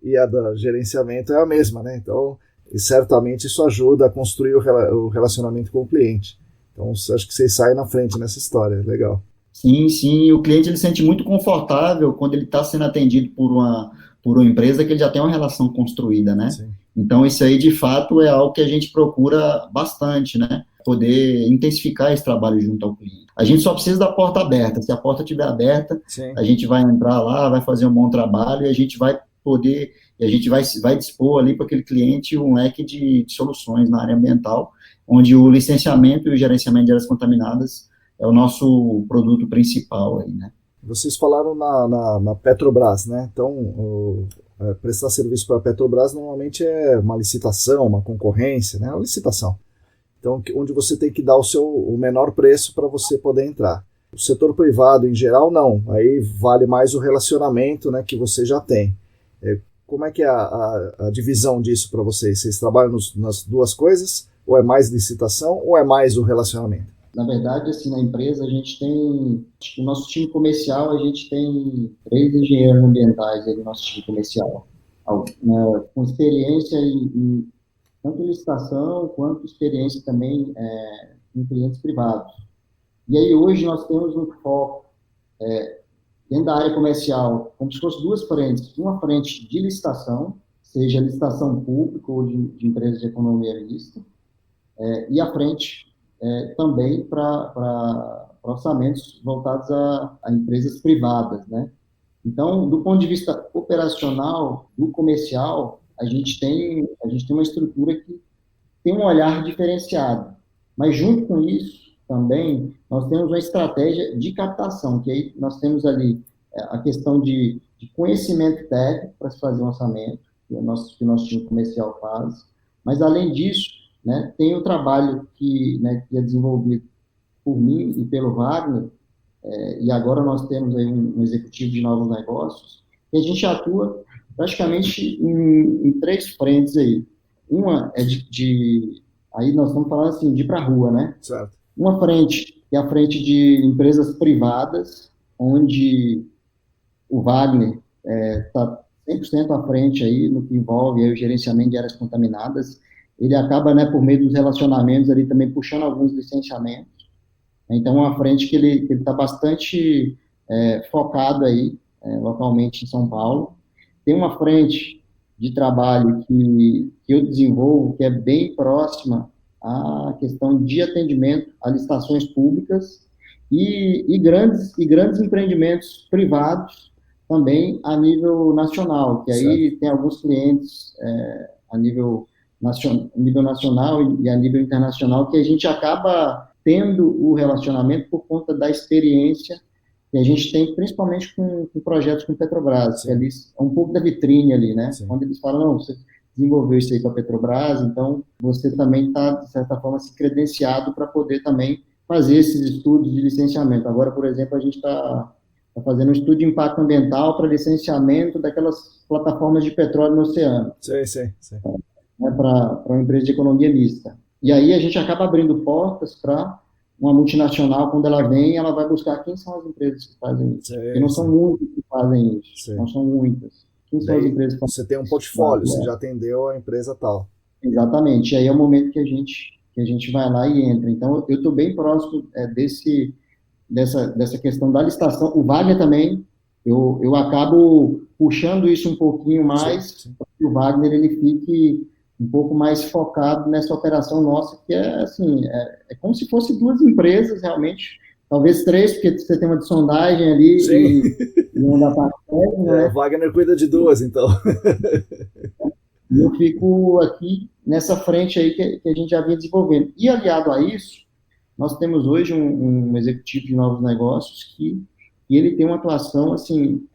e a do gerenciamento é a mesma, né? Então, e certamente isso ajuda a construir o relacionamento com o cliente. Então, acho que vocês saem na frente nessa história, legal. Sim, o cliente ele se sente muito confortável quando ele está sendo atendido por uma empresa que ele já tem uma relação construída, né? Sim. Então, isso aí, de fato, é algo que a gente procura bastante, né? Poder intensificar esse trabalho junto ao cliente. A gente só precisa da porta aberta. Se a porta estiver aberta, sim, a gente vai entrar lá, vai fazer um bom trabalho e a gente vai poder, e a gente vai dispor ali para aquele cliente um leque de soluções na área ambiental, onde o licenciamento e o gerenciamento de áreas contaminadas é o nosso produto principal aí, né? Vocês falaram na Petrobras, né? Então, prestar serviço para a Petrobras normalmente é uma licitação, uma concorrência, né? Uma licitação. Então, onde você tem que dar o menor preço para você poder entrar. O setor privado, em geral, não. Aí vale mais o relacionamento, né, que você já tem. Como é que é a divisão disso para vocês? Vocês trabalham nas duas coisas? Ou é mais licitação ou é mais o relacionamento? Na verdade, assim, na empresa a gente tem, no nosso time comercial, a gente tem 3 engenheiros ambientais aí no nosso time comercial, com experiência tanto em licitação quanto experiência também em clientes privados. E aí hoje nós temos um foco dentro da área comercial, como se fosse 2 frentes. Uma frente de licitação, seja licitação pública ou de empresas de economia mista, e a frente também para orçamentos voltados a empresas privadas, né? Então, do ponto de vista operacional, do comercial, a gente tem uma estrutura que tem um olhar diferenciado. Mas, junto com isso, também, nós temos uma estratégia de captação, que aí nós temos ali a questão de conhecimento técnico para se fazer um orçamento, que o nosso time comercial faz. Mas, além disso, né, tem o trabalho que é desenvolvido por mim e pelo Wagner, e agora nós temos aí um executivo de novos negócios, e a gente atua praticamente em 3 frentes aí. Uma é aí nós estamos falando assim, de ir para a rua, né? Certo. Uma frente é a frente de empresas privadas, onde o Wagner está 100% à frente aí no que envolve aí o gerenciamento de áreas contaminadas. Ele acaba, né, por meio dos relacionamentos ali também puxando alguns licenciamentos. Então, uma frente que ele está bastante focado aí localmente em São Paulo. Tem uma frente de trabalho que eu desenvolvo, que é bem próxima à questão de atendimento a licitações públicas e grandes empreendimentos privados também a nível nacional, que aí tem alguns clientes a nível nacional e a nível internacional que a gente acaba tendo o relacionamento por conta da experiência que a gente tem, principalmente com projetos com Petrobras, que ali é um pouco da vitrine ali, né? Sim. Quando eles falam, não, você desenvolveu isso aí com a Petrobras, então você também está, de certa forma, se credenciado para poder também fazer esses estudos de licenciamento. Agora, por exemplo, a gente está fazendo um estudo de impacto ambiental para licenciamento daquelas plataformas de petróleo no oceano. Sim. Né, para uma empresa de economia mista. E aí a gente acaba abrindo portas para uma multinacional, quando ela vem, ela vai buscar quem são as empresas que fazem isso. Porque não são muitas que fazem isso, não são muitas. Quem são as empresas que fazem isso? Você tem um portfólio, você já atendeu a empresa tal. Exatamente, e aí é o momento que a gente vai lá e entra. Então, eu estou bem próximo dessa questão da licitação. O Wagner também, eu acabo puxando isso um pouquinho mais, para que o Wagner ele fique um pouco mais focado nessa operação nossa, que é assim, é como se fosse 2 empresas, realmente, talvez 3, porque você tem uma de sondagem ali e uma da parte técnica, né? O Wagner cuida de 2, então. E eu fico aqui nessa frente aí que a gente já vinha desenvolvendo. E aliado a isso, nós temos hoje um executivo de novos negócios que ele tem uma atuação, assim,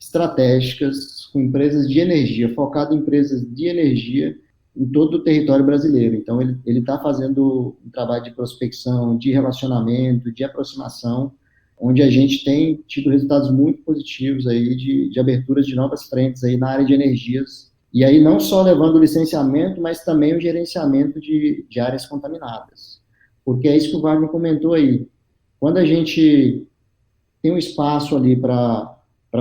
estratégicas com empresas de energia, focado em empresas de energia em todo o território brasileiro. Então, ele está fazendo um trabalho de prospecção, de relacionamento, de aproximação, onde a gente tem tido resultados muito positivos aí de aberturas de novas frentes aí na área de energias. E aí não só levando o licenciamento, mas também o gerenciamento de áreas contaminadas. Porque é isso que o Wagner comentou aí. Quando a gente tem um espaço ali para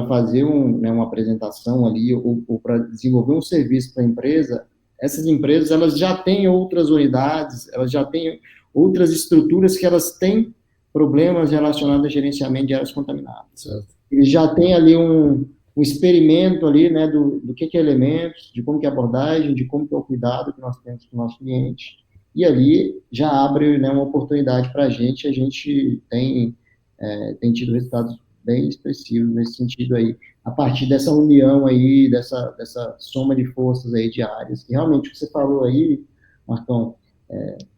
fazer uma apresentação ali ou para desenvolver um serviço para a empresa, essas empresas elas já têm outras unidades, elas já têm outras estruturas que elas têm problemas relacionados a gerenciamento de áreas contaminadas. Certo. Eles já têm ali um experimento ali, né, do que é elementos, de como que é a abordagem, de como que é o cuidado que nós temos com o nosso cliente, e ali já abre, né, uma oportunidade para a gente tem tido resultados bem expressivos nesse sentido aí, a partir dessa união aí, dessa soma de forças aí diárias, que realmente o que você falou aí, Marcão,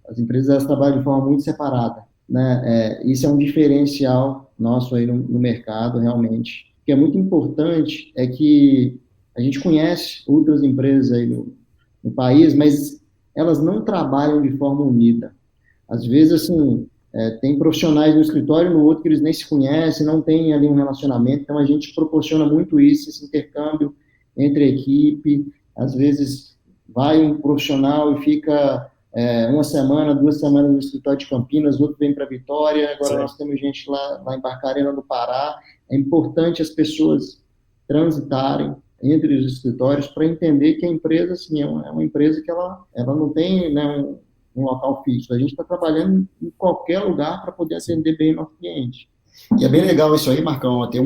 as empresas elas trabalham de forma muito separada, né? Isso é um diferencial nosso aí no mercado, realmente. O que é muito importante é que a gente conhece outras empresas aí no país, mas elas não trabalham de forma unida. Às vezes, assim, tem profissionais no escritório, no outro que eles nem se conhecem, não tem ali um relacionamento, então a gente proporciona muito isso, esse intercâmbio entre a equipe. Às vezes vai um profissional e fica uma semana, 2 semanas no escritório de Campinas, outro vem para Vitória, agora Nós temos gente lá em Barcarena, no Pará. É importante as pessoas transitarem entre os escritórios para entender que a empresa, assim, é uma empresa que ela não tem, né, um local fixo. A gente está trabalhando em qualquer lugar para poder atender bem o nosso cliente. E é bem legal isso aí, Marcão. Tem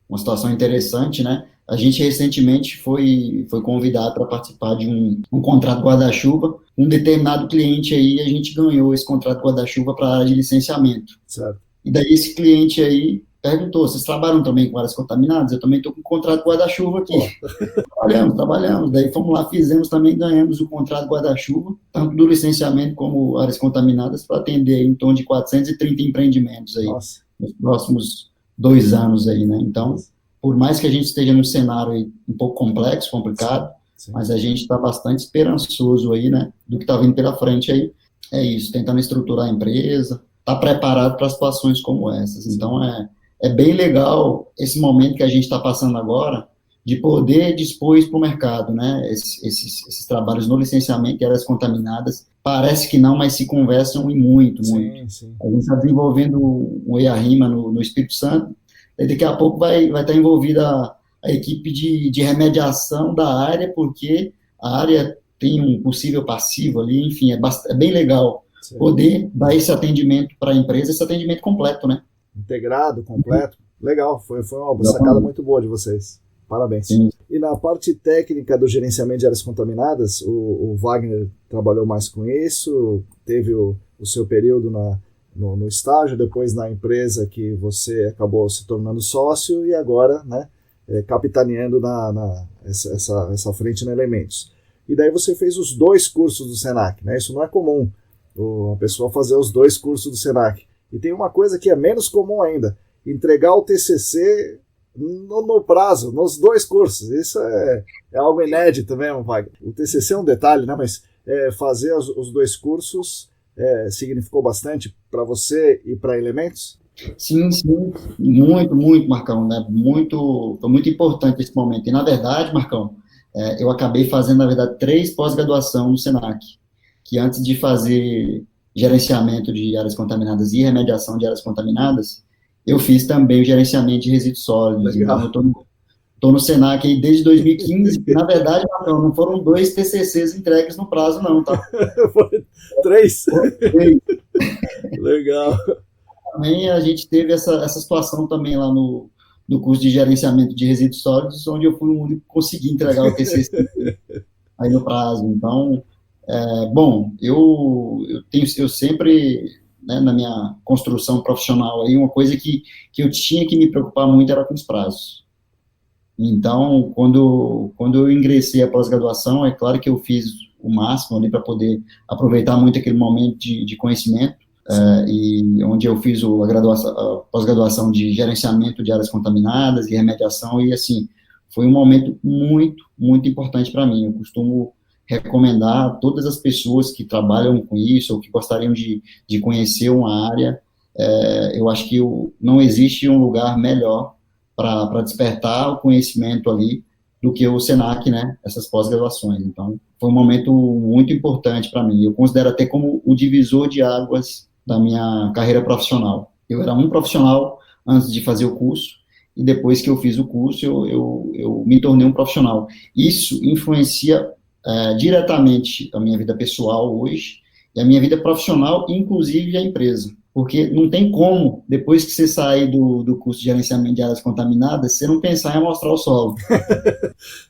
uma situação interessante, né? A gente recentemente foi convidado para participar de um contrato guarda-chuva. Um determinado cliente aí, a gente ganhou esse contrato guarda-chuva para a área de licenciamento. Certo. E daí esse cliente aí perguntou, vocês trabalham também com áreas contaminadas? Eu também estou com um contrato guarda-chuva aqui. Trabalhamos. Daí fomos lá, fizemos também, ganhamos o contrato guarda-chuva, tanto do licenciamento como áreas contaminadas, para atender em torno de 430 empreendimentos aí, nos próximos 2 anos aí, né? Então, por mais que a gente esteja num cenário aí um pouco complexo, complicado, sim. Mas a gente está bastante esperançoso aí, né, do que está vindo pela frente aí. É isso, tentando estruturar a empresa, tá preparado para situações como essas. Então, é bem legal esse momento que a gente está passando agora, de poder dispor isso para o mercado, né? Esses trabalhos no licenciamento e áreas contaminadas, parece que não, mas se conversam e muito. Sim. A gente está desenvolvendo um EIA-RIMA no Espírito Santo, e daqui a pouco vai estar envolvida a equipe de remediação da área, porque a área tem um possível passivo ali, enfim, é bem legal poder dar esse atendimento para a empresa, esse atendimento completo, né? Integrado, completo. Legal, foi uma sacada muito boa de vocês. Parabéns. Sim. E na parte técnica do gerenciamento de áreas contaminadas, o Wagner trabalhou mais com isso, teve o seu período no estágio, depois na empresa que você acabou se tornando sócio e agora, né, capitaneando essa frente na Elementos. E daí você fez os 2 cursos do Senac, né? Isso não é comum, a pessoa fazer os 2 cursos do Senac. E tem uma coisa que é menos comum ainda, entregar o TCC no prazo, nos 2 cursos. Isso é algo inédito mesmo, Wagner. O TCC é um detalhe, né? Mas fazer os 2 cursos significou bastante para você e para Elementos? Sim, muito, Marcão, né? Foi muito importante esse momento. E, na verdade, Marcão, eu acabei fazendo, na verdade, 3 pós-graduação no Senac, que antes de fazer gerenciamento de áreas contaminadas e remediação de áreas contaminadas, eu fiz também o gerenciamento de resíduos sólidos. Legal. Então, eu estou no Senac aí desde 2015. Na verdade, não foram 2 TCCs entregues no prazo, não, tá? Foi 3? Legal. Também a gente teve essa situação também lá no curso de gerenciamento de resíduos sólidos, onde eu fui o único que consegui entregar o TCC aí no prazo. Então, bom, eu sempre, né, na minha construção profissional, aí, uma coisa que eu tinha que me preocupar muito era com os prazos. Então, quando eu ingressei a pós-graduação, é claro que eu fiz o máximo ali para poder aproveitar muito aquele momento de conhecimento, e onde eu fiz a pós-graduação de gerenciamento de áreas contaminadas e remediação, e assim, foi um momento muito, muito importante para mim. Eu costumo recomendar a todas as pessoas que trabalham com isso, ou que gostariam de conhecer uma área, eu acho que não existe um lugar melhor para despertar o conhecimento ali do que o Senac, né, essas pós-graduações. Então, foi um momento muito importante para mim. Eu considero até como o divisor de águas da minha carreira profissional. Eu era um profissional antes de fazer o curso, e depois que eu fiz o curso, eu me tornei um profissional. Isso influencia diretamente a minha vida pessoal hoje, e a minha vida profissional, inclusive a empresa. Porque não tem como, depois que você sair do curso de gerenciamento de áreas contaminadas, você não pensar em amostrar o solo.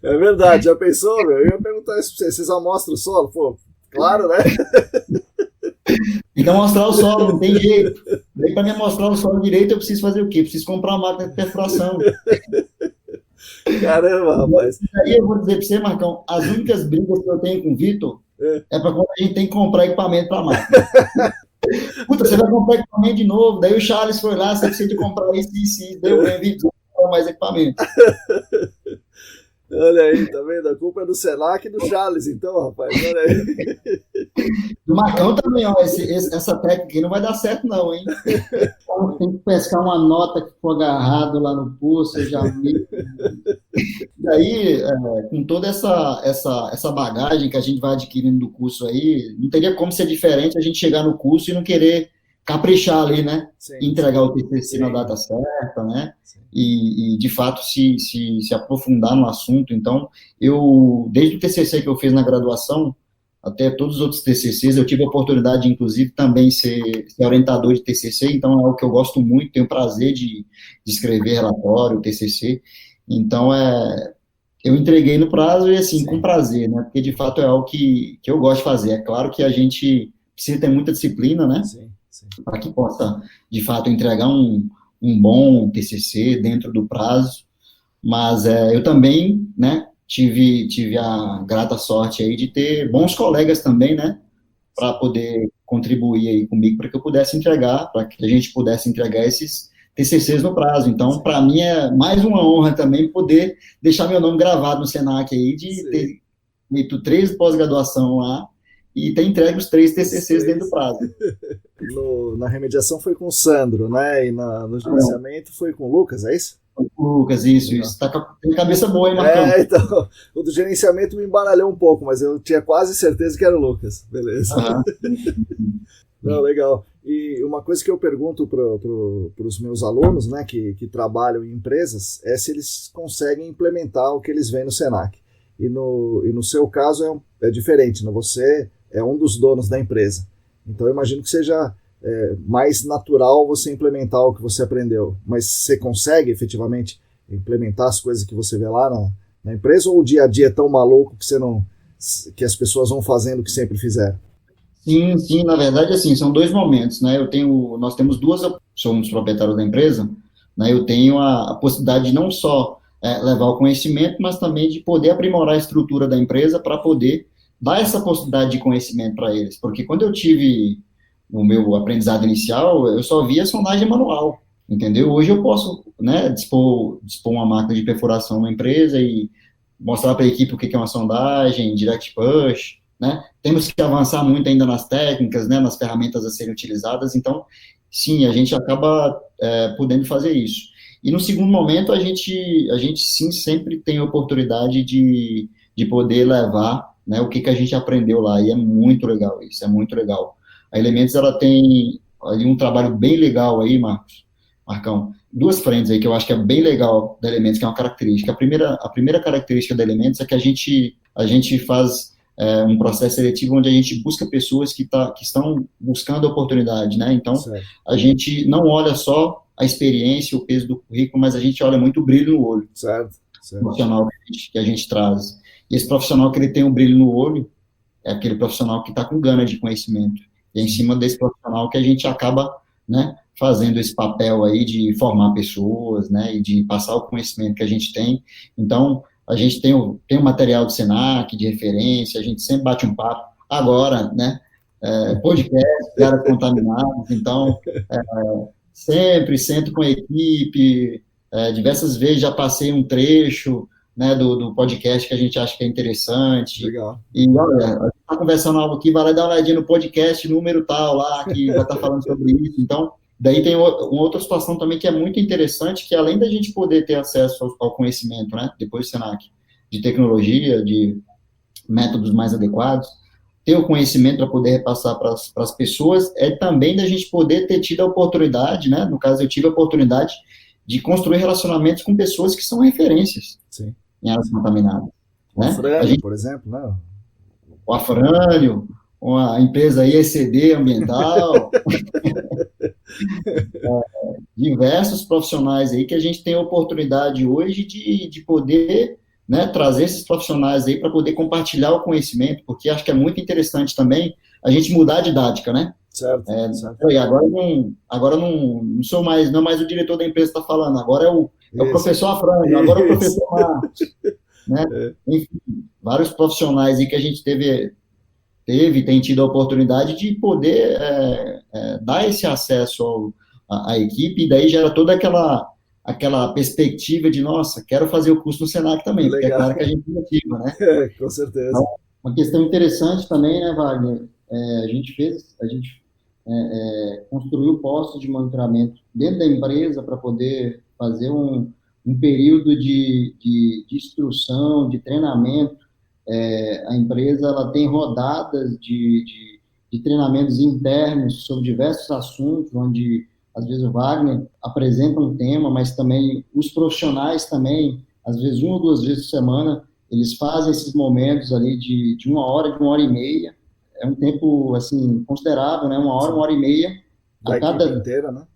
É verdade, já pensou, meu? Eu ia perguntar isso pra vocês amostram o solo? Pô, claro, né? Tem que amostrar o solo, não tem jeito. Daí, para me amostrar o solo direito, eu preciso fazer o quê? Preciso comprar uma máquina de perfuração. Caramba, rapaz. Aí eu vou dizer para você, Marcão, as únicas brigas que eu tenho com o Vitor é para quando a gente tem que comprar equipamento para a máquina. Puta, você vai comprar equipamento de novo. Daí o Charles foi lá, você precisa de comprar isso, deu mais equipamento. Olha aí, tá vendo? A culpa é do Senac e do Charles, então, rapaz, olha aí. Do Marcão também, ó, essa técnica aqui não vai dar certo não, hein? Então, tem que pescar uma nota que for agarrado lá no pulso, já vi. Daí, com toda essa bagagem que a gente vai adquirindo do curso aí, não teria como ser diferente a gente chegar no curso e não querer caprichar ali, né? Sim, entregar o TCC sim. na data certa, né? E de fato, se aprofundar no assunto. Então, desde o TCC que eu fiz na graduação, até todos os outros TCCs, eu tive a oportunidade de, inclusive, também ser orientador de TCC, então é algo que eu gosto muito, tenho prazer de escrever relatório, TCC. Então, eu entreguei no prazo e, assim, com prazer, né? Porque, de fato, é algo que eu gosto de fazer. É claro que a gente precisa ter muita disciplina, né? Sim. Para que possa, de fato, entregar um bom TCC dentro do prazo. Mas eu também, né, tive a grata sorte aí de ter bons colegas também, né, para poder contribuir aí comigo, para que eu pudesse entregar, para que a gente pudesse entregar esses TCCs no prazo. Então, para mim é mais uma honra também poder deixar meu nome gravado no Senac aí, de ter feito 3 pós-graduação lá e ter entregue os 3 TCCs dentro do prazo. Na remediação foi com o Sandro, né? E no gerenciamento foi com o Lucas, é isso? Lucas, isso. Tem cabeça boa, hein, Marcão? Então, o do gerenciamento me embaralhou um pouco, mas eu tinha quase certeza que era o Lucas. Beleza. Não, legal. E uma coisa que eu pergunto para os meus alunos, né, que trabalham em empresas, é se eles conseguem implementar o que eles veem no Senac. E no seu caso é diferente, né? Você é um dos donos da empresa. Então eu imagino que seja mais natural você implementar o que você aprendeu. Mas você consegue efetivamente implementar as coisas que você vê lá na empresa, ou o dia a dia é tão maluco que as pessoas vão fazendo o que sempre fizeram? Sim, na verdade, assim, são 2 momentos, né? Nós temos somos proprietários da empresa, né? Eu tenho a possibilidade de não só levar o conhecimento, mas também de poder aprimorar a estrutura da empresa para poder dar essa possibilidade de conhecimento para eles. Porque quando eu tive o meu aprendizado inicial, eu só via sondagem manual, entendeu? Hoje eu posso, né, dispor uma máquina de perfuração na empresa e mostrar para a equipe o que é uma sondagem, direct push, né? Temos que avançar muito ainda nas técnicas, né, nas ferramentas a serem utilizadas. Então, sim, a gente acaba podendo fazer isso. E no segundo momento, a gente sim sempre tem a oportunidade de poder levar, né, o que a gente aprendeu lá, e é muito legal isso, é muito legal. A Elementos, ela tem ali um trabalho bem legal aí, Marcão, 2 frentes aí que eu acho que é bem legal da Elementos, que é uma característica. A primeira característica da Elementos é que a gente faz um processo seletivo onde a gente busca pessoas que estão buscando oportunidade, né? Então, a gente não olha só a experiência, o peso do currículo, mas a gente olha muito o brilho no olho. Certo. Profissional que a gente traz. E esse profissional que ele tem um brilho no olho é aquele profissional que está com gana de conhecimento. E é em cima desse profissional que a gente acaba, né, fazendo esse papel aí de formar pessoas, né, e de passar o conhecimento que a gente tem. Então, a gente tem o material do Senac, de referência, a gente sempre bate um papo. Agora, né, podcast, Caras Contaminados, então, sempre sento com a equipe, diversas vezes já passei um trecho, né, do podcast que a gente acha que é interessante. Legal. E, olha, a gente está conversando algo aqui, vai lá dar uma olhadinha no podcast número tal lá, que vai estar falando sobre isso. Então, daí tem uma outra situação também que é muito interessante, que além da gente poder ter acesso ao conhecimento, né, depois do Senac, de tecnologia, de métodos mais adequados, ter o conhecimento para poder repassar para as pessoas, é também da gente poder ter tido a oportunidade, né, no caso eu tive a oportunidade de construir relacionamentos com pessoas que são referências. Sim. Em áreas contaminadas. O Afrânio, por exemplo, né? O Afrânio, uma empresa ECD ambiental, diversos profissionais aí que a gente tem a oportunidade hoje de poder, né, trazer esses profissionais aí para poder compartilhar o conhecimento, porque acho que é muito interessante também a gente mudar a didática, né? Certo. Agora não sou mais, não mais o diretor da empresa está falando, agora é o professor Afrânio, agora é o professor Marcos, né? Enfim, vários profissionais aí que a gente tem tido a oportunidade de poder dá esse acesso à equipe, e daí gera toda aquela perspectiva de, nossa, quero fazer o curso no Senac também, porque é claro que a gente motiva, né? Com certeza. Então, uma questão interessante também, né, Wagner? A gente construiu postos de monitoramento dentro da empresa para poder fazer um período de instrução, de treinamento. A empresa ela tem rodadas de treinamentos internos sobre diversos assuntos, onde, às vezes, o Wagner apresenta um tema, mas também os profissionais também, às vezes, 1 ou 2 vezes por semana, eles fazem esses momentos ali de 1 hora, de 1 hora e meia. É um tempo, assim, considerável, né? 1 hora, 1 hora e meia. Da equipe inteira, né?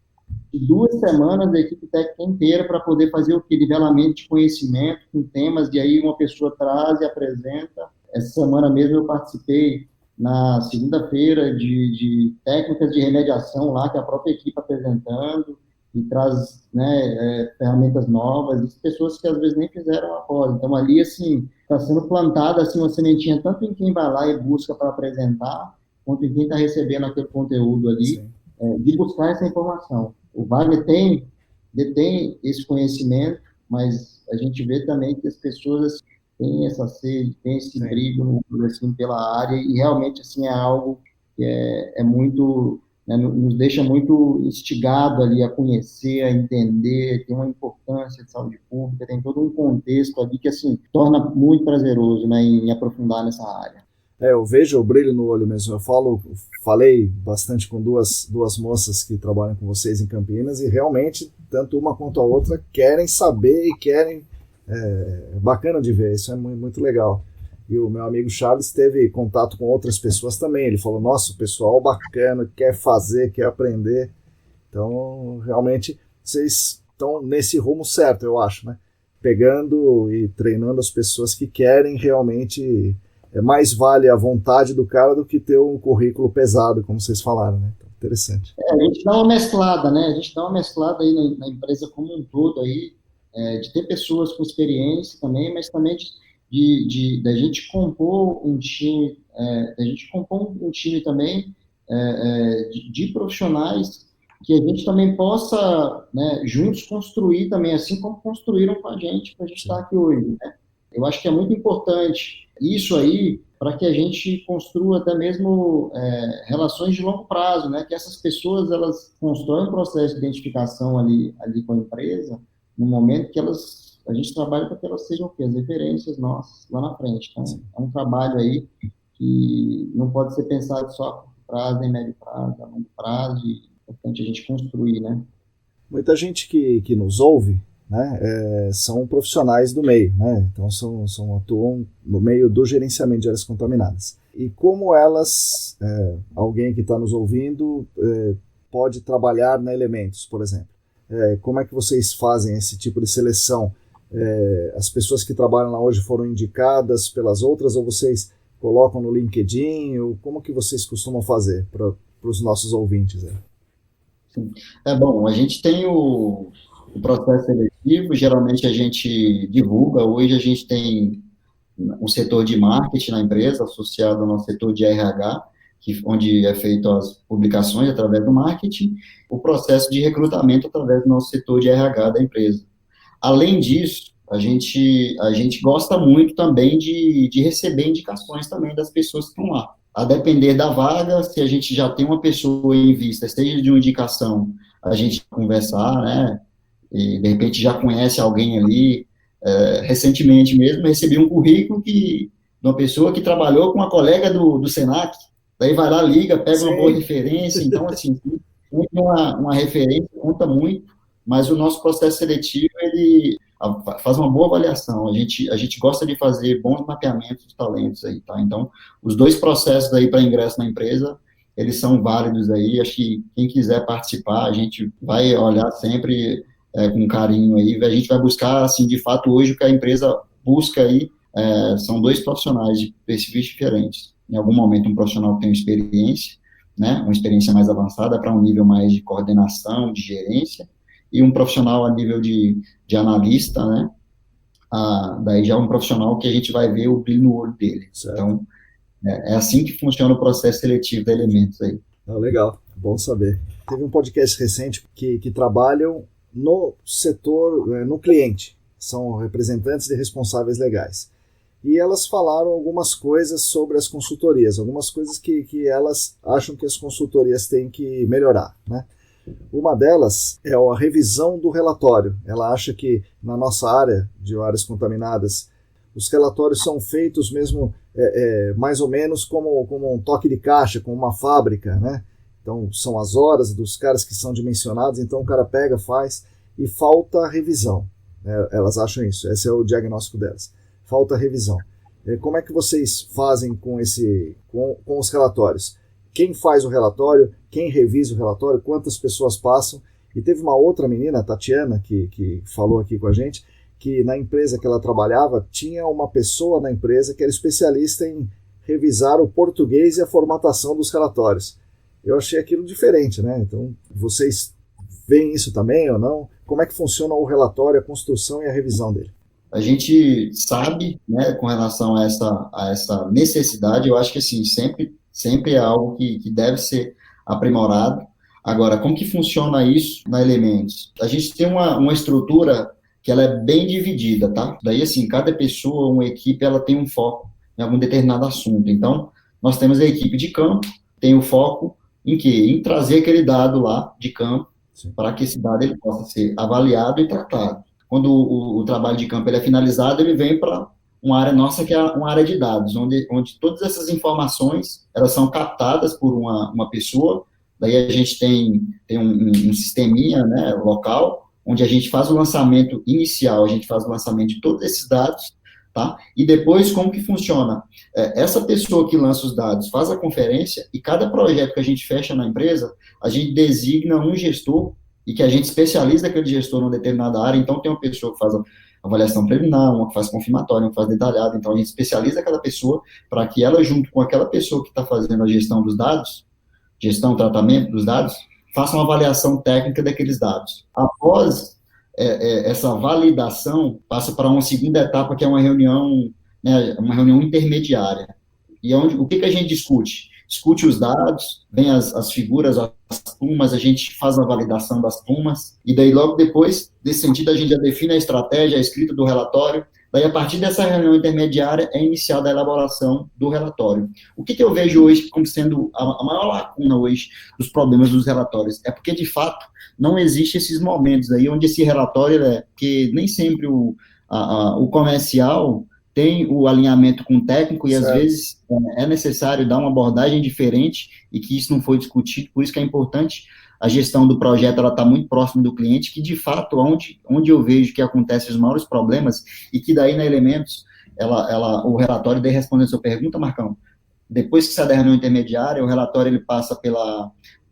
De 2 semanas da equipe técnica inteira para poder fazer o nivelamento de conhecimento com temas, e aí uma pessoa traz e apresenta. Essa semana mesmo eu participei na segunda-feira de técnicas de remediação lá, que a própria equipe apresentando, e traz, né, ferramentas novas, e pessoas que às vezes nem fizeram a pós. Então ali, assim, está sendo plantada assim, uma sementinha tanto em quem vai lá e busca para apresentar, quanto em quem está recebendo aquele conteúdo ali, de buscar essa informação. O Wagner detém esse conhecimento, mas a gente vê também que as pessoas têm essa sede, têm esse brilho assim, pela área, e realmente assim, é algo que é muito, né, nos deixa muito instigado ali a conhecer, a entender, tem uma importância de saúde pública, tem todo um contexto ali que assim, torna muito prazeroso, né, em aprofundar nessa área. Eu vejo o brilho no olho mesmo. Falei bastante com duas moças que trabalham com vocês em Campinas, e realmente, tanto uma quanto a outra, querem saber e querem... É bacana de ver, isso é muito, muito legal. E o meu amigo Charles teve contato com outras pessoas também. Ele falou, nossa, o pessoal bacana, quer fazer, quer aprender. Então, realmente, vocês estão nesse rumo certo, eu acho, né? Pegando e treinando as pessoas que querem realmente... mais vale a vontade do cara do que ter um currículo pesado, como vocês falaram, né? Então, interessante. A gente dá uma mesclada, né? A gente dá uma mesclada aí na empresa como um todo aí, de ter pessoas com experiência também, mas também da gente compor um time, também de profissionais que a gente também possa, né, juntos construir também, assim como construíram com a gente, para a gente estar aqui hoje, né? Eu acho que é muito importante isso aí para que a gente construa até mesmo relações de longo prazo, né? Que essas pessoas elas constroem um processo de identificação ali com a empresa no momento que a gente trabalha para que elas sejam o quê? As referências nossas lá na frente. Então, é um trabalho aí que não pode ser pensado só a curto prazo, nem médio prazo, a longo prazo, e é importante a gente construir, né? Muita gente que nos ouve, né, são profissionais do meio, né? Então atuam no meio do gerenciamento de áreas contaminadas. E como elas, alguém que está nos ouvindo, pode trabalhar na Elementos, por exemplo? Como é que vocês fazem esse tipo de seleção? As pessoas que trabalham lá hoje foram indicadas pelas outras, ou vocês colocam no LinkedIn? Ou como que vocês costumam fazer para os nossos ouvintes? Sim. Bom, a gente tem o processo seletivo, geralmente a gente divulga. Hoje a gente tem um setor de marketing na empresa, associado ao nosso setor de RH, onde é feito as publicações através do marketing, o processo de recrutamento através do nosso setor de RH da empresa. Além disso, a gente gosta muito também de receber indicações também das pessoas que estão lá. A depender da vaga, se a gente já tem uma pessoa em vista, seja de uma indicação, a gente conversar, né? E de repente já conhece alguém ali. Recentemente mesmo, recebi um currículo de uma pessoa que trabalhou com uma colega do Senac, daí vai lá, liga, pega uma boa referência. Então, assim, uma referência conta muito, mas o nosso processo seletivo, ele faz uma boa avaliação. A gente gosta de fazer bons mapeamentos de talentos aí, tá? Então, os 2 processos aí para ingresso na empresa, eles são válidos aí. Acho que quem quiser participar, a gente vai olhar sempre com carinho aí. A gente vai buscar, assim, de fato, hoje o que a empresa busca aí são 2 profissionais de perfis diferentes. Em algum momento, um profissional que tem experiência, né, uma experiência mais avançada para um nível mais de coordenação, de gerência, e um profissional a nível de analista, né? Daí já é um profissional que a gente vai ver o brilho no olho dele. Certo. Então, é assim que funciona o processo seletivo de Elementos aí. Legal, Bom saber. Teve um podcast recente que trabalham no setor, no cliente. São representantes de responsáveis legais. E elas falaram algumas coisas sobre as consultorias, algumas coisas que elas acham que as consultorias têm que melhorar, né? Uma delas é a revisão do relatório. Ela acha que na nossa área de áreas contaminadas, os relatórios são feitos mesmo mais ou menos como um toque de caixa, como uma fábrica, né? Então são as horas dos caras que são dimensionados, então o cara pega, faz e falta revisão. Elas acham isso, esse é o diagnóstico delas. Falta revisão. Como é que vocês fazem com os relatórios? Quem faz o relatório? Quem revisa o relatório? Quantas pessoas passam? E teve uma outra menina, a Tatiana, que falou aqui com a gente, que na empresa que ela trabalhava, tinha uma pessoa na empresa que era especialista em revisar o português e a formatação dos relatórios. Eu achei aquilo diferente, né? Então, vocês veem isso também ou não? Como é que funciona o relatório, a construção e a revisão dele? A gente sabe, né, com relação a essa necessidade, eu acho que assim, sempre é algo que deve ser aprimorado. Agora, como que funciona isso na Elementos? A gente tem uma estrutura que ela é bem dividida, tá? Daí, assim, cada pessoa, uma equipe, ela tem um foco em algum determinado assunto. Então, nós temos a equipe de campo, tem o foco em quê? Em trazer aquele dado lá de campo, para que esse dado ele possa ser avaliado e tratado. Quando o trabalho de campo ele é finalizado, ele vem para uma área nossa que é uma área de dados, onde todas essas informações elas são captadas por uma pessoa. Daí a gente tem um sisteminha, né, local, onde a gente faz o lançamento inicial, a gente faz o lançamento de todos esses dados, tá? E depois como que funciona? Essa pessoa que lança os dados faz a conferência e cada projeto que a gente fecha na empresa, a gente designa um gestor e que a gente especializa aquele gestor numa determinada área. Então tem uma pessoa que faz a avaliação preliminar, uma que faz confirmatória, uma que faz detalhada. Então a gente especializa aquela pessoa para que ela, junto com aquela pessoa que está fazendo a gestão dos dados, gestão, tratamento dos dados, faça uma avaliação técnica daqueles dados. Após essa validação, passa para uma segunda etapa, que é uma reunião, né, uma reunião intermediária. E o que a gente discute? Discute os dados, vem as figuras, as plumas, a gente faz a validação das plumas, e daí logo depois, nesse sentido, a gente já define a estratégia, a escrita do relatório. Daí, a partir dessa reunião intermediária, é iniciada a elaboração do relatório. O que eu vejo hoje como sendo a maior lacuna hoje dos problemas dos relatórios? É porque, de fato, não existe esses momentos aí onde esse relatório porque nem sempre o comercial tem o alinhamento com o técnico e, certo, às vezes, é necessário dar uma abordagem diferente e que isso não foi discutido. Por isso que é importante a gestão do projeto, ela está muito próxima do cliente, que, de fato, onde eu vejo que acontecem os maiores problemas e que daí, na Elementos, o relatório, daí respondendo a sua pergunta, Marcão, depois que sai da reunião intermediária, o relatório ele passa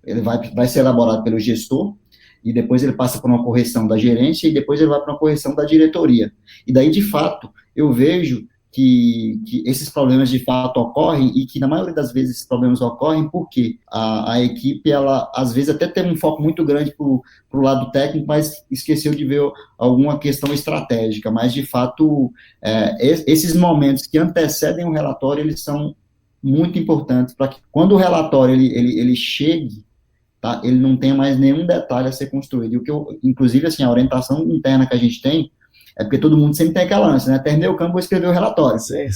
ele vai ser elaborado pelo gestor, e depois ele passa por uma correção da gerência, e depois ele vai para uma correção da diretoria. E daí, de fato, eu vejo que esses problemas de fato ocorrem, e que na maioria das vezes esses problemas ocorrem porque a equipe, ela às vezes até tem um foco muito grande para o lado técnico, mas esqueceu de ver alguma questão estratégica. Mas, de fato, esses momentos que antecedem o relatório, eles são muito importantes para que, quando o relatório ele chegue, tá, ele não tenha mais nenhum detalhe a ser construído. E o que inclusive, assim, a orientação interna que a gente tem é porque todo mundo sempre tem aquela ânsia, né? Terminei o campo, vou escrever o relatório. Sim.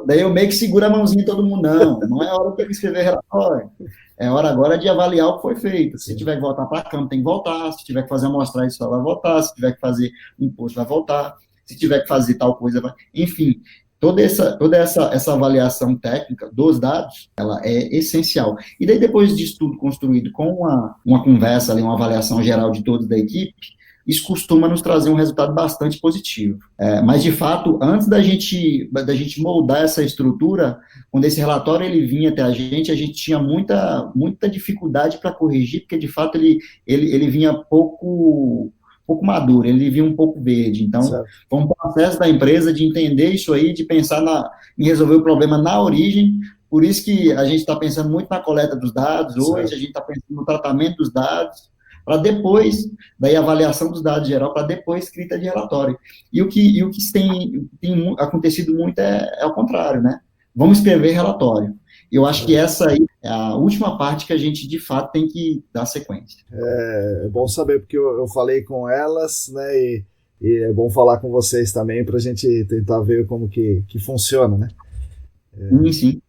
Daí eu meio que seguro a mãozinha de todo mundo. Não é hora de escrever relatório. É hora agora de avaliar o que foi feito. Se tiver que voltar para campo, tem que voltar. Se tiver que fazer amostragem, só vai voltar. Se tiver que fazer imposto, vai voltar. Se tiver que fazer tal coisa, vai... Enfim, toda essa avaliação técnica dos dados, ela é essencial. E daí, depois disso tudo construído com uma conversa, ali, uma avaliação geral de todos da equipe, isso costuma nos trazer um resultado bastante positivo. Mas, de fato, antes da gente moldar essa estrutura, quando esse relatório ele vinha até a gente tinha muita dificuldade para corrigir, porque, de fato, ele vinha pouco maduro, ele vinha um pouco verde. Então, certo, foi um processo da empresa de entender isso aí, de pensar em resolver o problema na origem. Por isso que a gente está pensando muito na coleta dos dados hoje, certo, a gente está pensando no tratamento dos dados, para depois, daí a avaliação dos dados geral, para depois escrita de relatório. E o que tem acontecido muito é o contrário, né? Vamos escrever relatório. Eu acho que essa aí é a última parte que a gente, de fato, tem que dar sequência. É bom saber, porque eu falei com elas, né, e é bom falar com vocês também para a gente tentar ver como que funciona, né? Sim.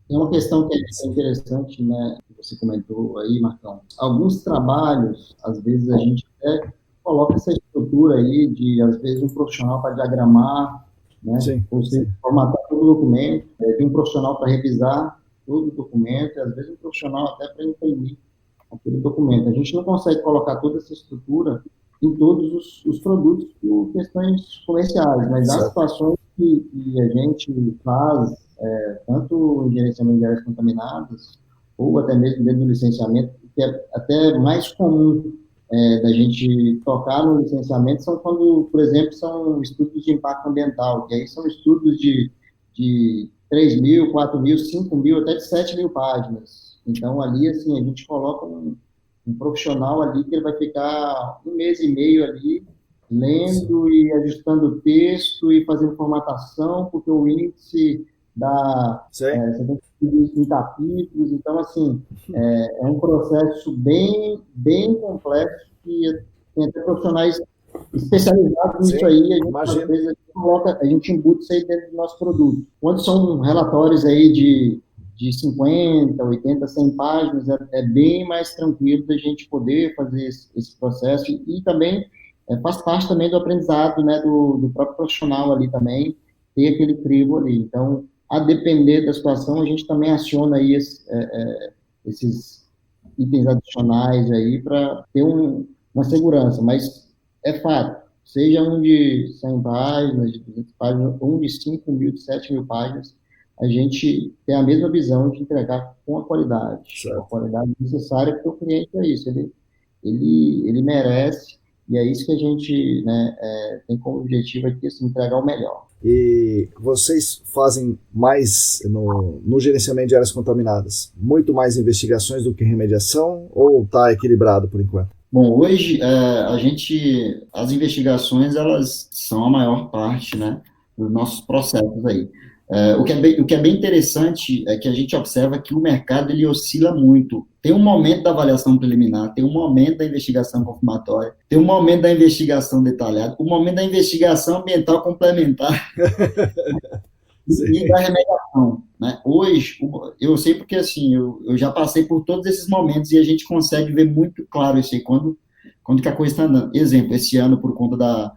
Tem uma questão que é interessante, né, que você comentou aí, Marcão. Alguns trabalhos, às vezes a gente até coloca essa estrutura aí de, às vezes, um profissional para diagramar, né, Sim, ou seja, formatar todo o documento, tem um profissional para revisar todo o documento, e às vezes um profissional até para imprimir aquele documento. A gente não consegue colocar toda essa estrutura em todos os produtos por questões comerciais, mas há certo. situações que a gente faz, tanto em gerenciamento de áreas contaminadas, ou até mesmo dentro do licenciamento, que é até mais comum da gente tocar no licenciamento, são quando, por exemplo, são estudos de impacto ambiental, que aí são estudos de 3 mil, 4 mil, 5 mil, até de 7 mil páginas. Então, ali, assim, a gente coloca um profissional ali que ele vai ficar 1 mês e meio ali, lendo e ajustando o texto e fazendo formatação, porque o índice dá, você tem que dividir isso em capítulos, então, assim, é um processo bem complexo que tem até profissionais especializados nisso aí, às vezes a gente embute isso aí dentro do nosso produto. Quando são relatórios aí de 50, 80, 100 páginas, é bem mais tranquilo da gente poder fazer esse processo e também faz parte também do aprendizado, né, do próprio profissional ali também, ter aquele crivo ali. Então, a depender da situação, a gente também aciona aí esses itens adicionais aí para ter uma segurança, mas é fato, seja um de 100 páginas, de 200 páginas, um de 5 mil, de 7 mil páginas, a gente tem a mesma visão de entregar com a qualidade necessária, porque o cliente é isso, ele merece, e é isso que a gente, né, tem como objetivo aqui, assim, entregar o melhor. E vocês fazem mais no gerenciamento de áreas contaminadas, muito mais investigações do que remediação, ou está equilibrado por enquanto? Bom, hoje as investigações elas são a maior parte, né, dos nossos processos aí. O que é bem interessante é que a gente observa que o mercado ele oscila muito. Tem um momento da avaliação preliminar, tem um momento da investigação confirmatória, tem um momento da investigação detalhada, um momento da investigação ambiental complementar e da remediação, né? Hoje, eu sei porque assim, eu já passei por todos esses momentos e a gente consegue ver muito claro isso aí, quando que a coisa está andando. Exemplo, esse ano, por conta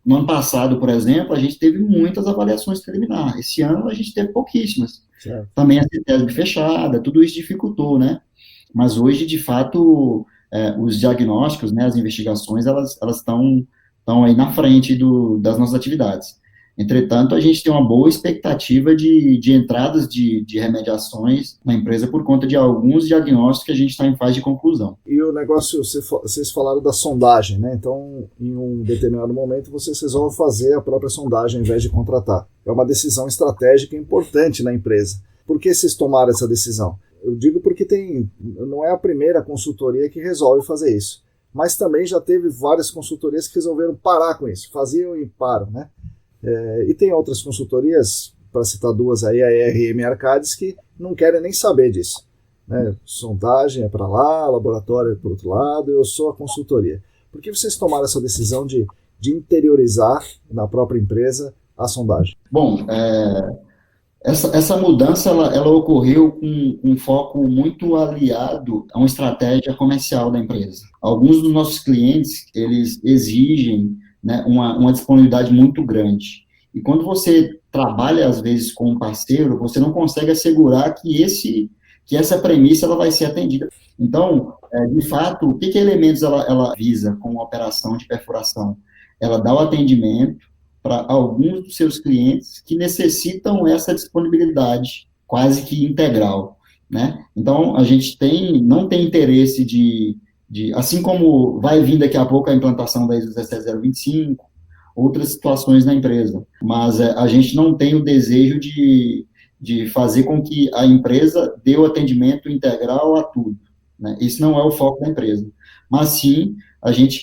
no ano passado, por exemplo, a gente teve muitas avaliações preliminares. Esse ano a gente teve pouquíssimas. Certo. Também a CETESB fechada, tudo isso dificultou, né? Mas hoje, de fato, os diagnósticos, né, as investigações, elas estão aí na frente das nossas atividades. Entretanto, a gente tem uma boa expectativa de entradas de remediações na empresa por conta de alguns diagnósticos que a gente está em fase de conclusão. E o negócio, vocês falaram da sondagem, né? Então, em um determinado momento, vocês resolvem fazer a própria sondagem ao invés de contratar. É uma decisão estratégica importante na empresa. Por que vocês tomaram essa decisão? Eu digo porque não é a primeira consultoria que resolve fazer isso. Mas também já teve várias consultorias que resolveram parar com isso. Faziam e param, né? E tem outras consultorias, para citar duas aí, a RM Arcades, que não querem nem saber disso. Né? Sondagem é para lá, laboratório é para o outro lado, eu sou a consultoria. Por que vocês tomaram essa decisão de interiorizar na própria empresa a sondagem? Bom, essa mudança ela ocorreu com um foco muito aliado a uma estratégia comercial da empresa. Alguns dos nossos clientes, eles exigem, né, uma disponibilidade muito grande. E quando você trabalha, às vezes, com um parceiro, você não consegue assegurar que essa premissa ela vai ser atendida. Então, de fato, o que elementos ela visa com a operação de perfuração? Ela dá o atendimento para alguns dos seus clientes que necessitam essa disponibilidade quase que integral, né? Então, a gente não tem interesse assim como vai vir daqui a pouco a implantação da ISO 17025, outras situações na empresa, mas a gente não tem o desejo de fazer com que a empresa dê o atendimento integral a tudo, né? Isso não é o foco da empresa, mas sim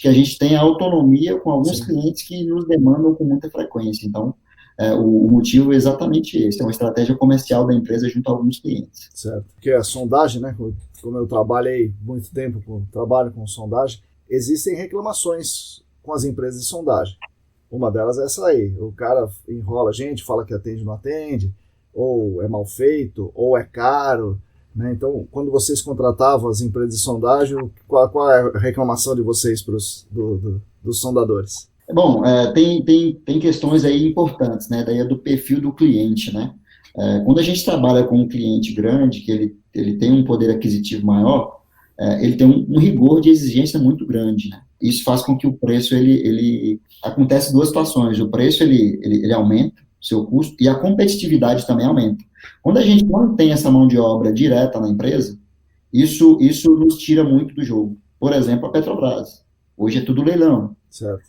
que a gente tenha autonomia com alguns clientes que nos demandam com muita frequência. Então, o motivo é exatamente esse, é uma estratégia comercial da empresa junto a alguns clientes. Certo, porque a sondagem, né, como eu trabalhei muito tempo, trabalho com sondagem, existem reclamações com as empresas de sondagem. Uma delas é essa aí, o cara enrola a gente, fala que atende, não atende, ou é mal feito, ou é caro, né? Então, quando vocês contratavam as empresas de sondagem, qual é a reclamação de vocês dos sondadores? Bom, tem questões aí importantes, né? Daí é do perfil do cliente, né? Quando a gente trabalha com um cliente grande, que ele tem um poder aquisitivo maior, ele tem um rigor de exigência muito grande, né? Isso faz com que o preço, acontece duas situações, o preço, ele aumenta, o seu custo, e a competitividade também aumenta. Quando a gente não tem essa mão de obra direta na empresa, isso nos tira muito do jogo. Por exemplo, a Petrobras. Hoje é tudo leilão. Certo.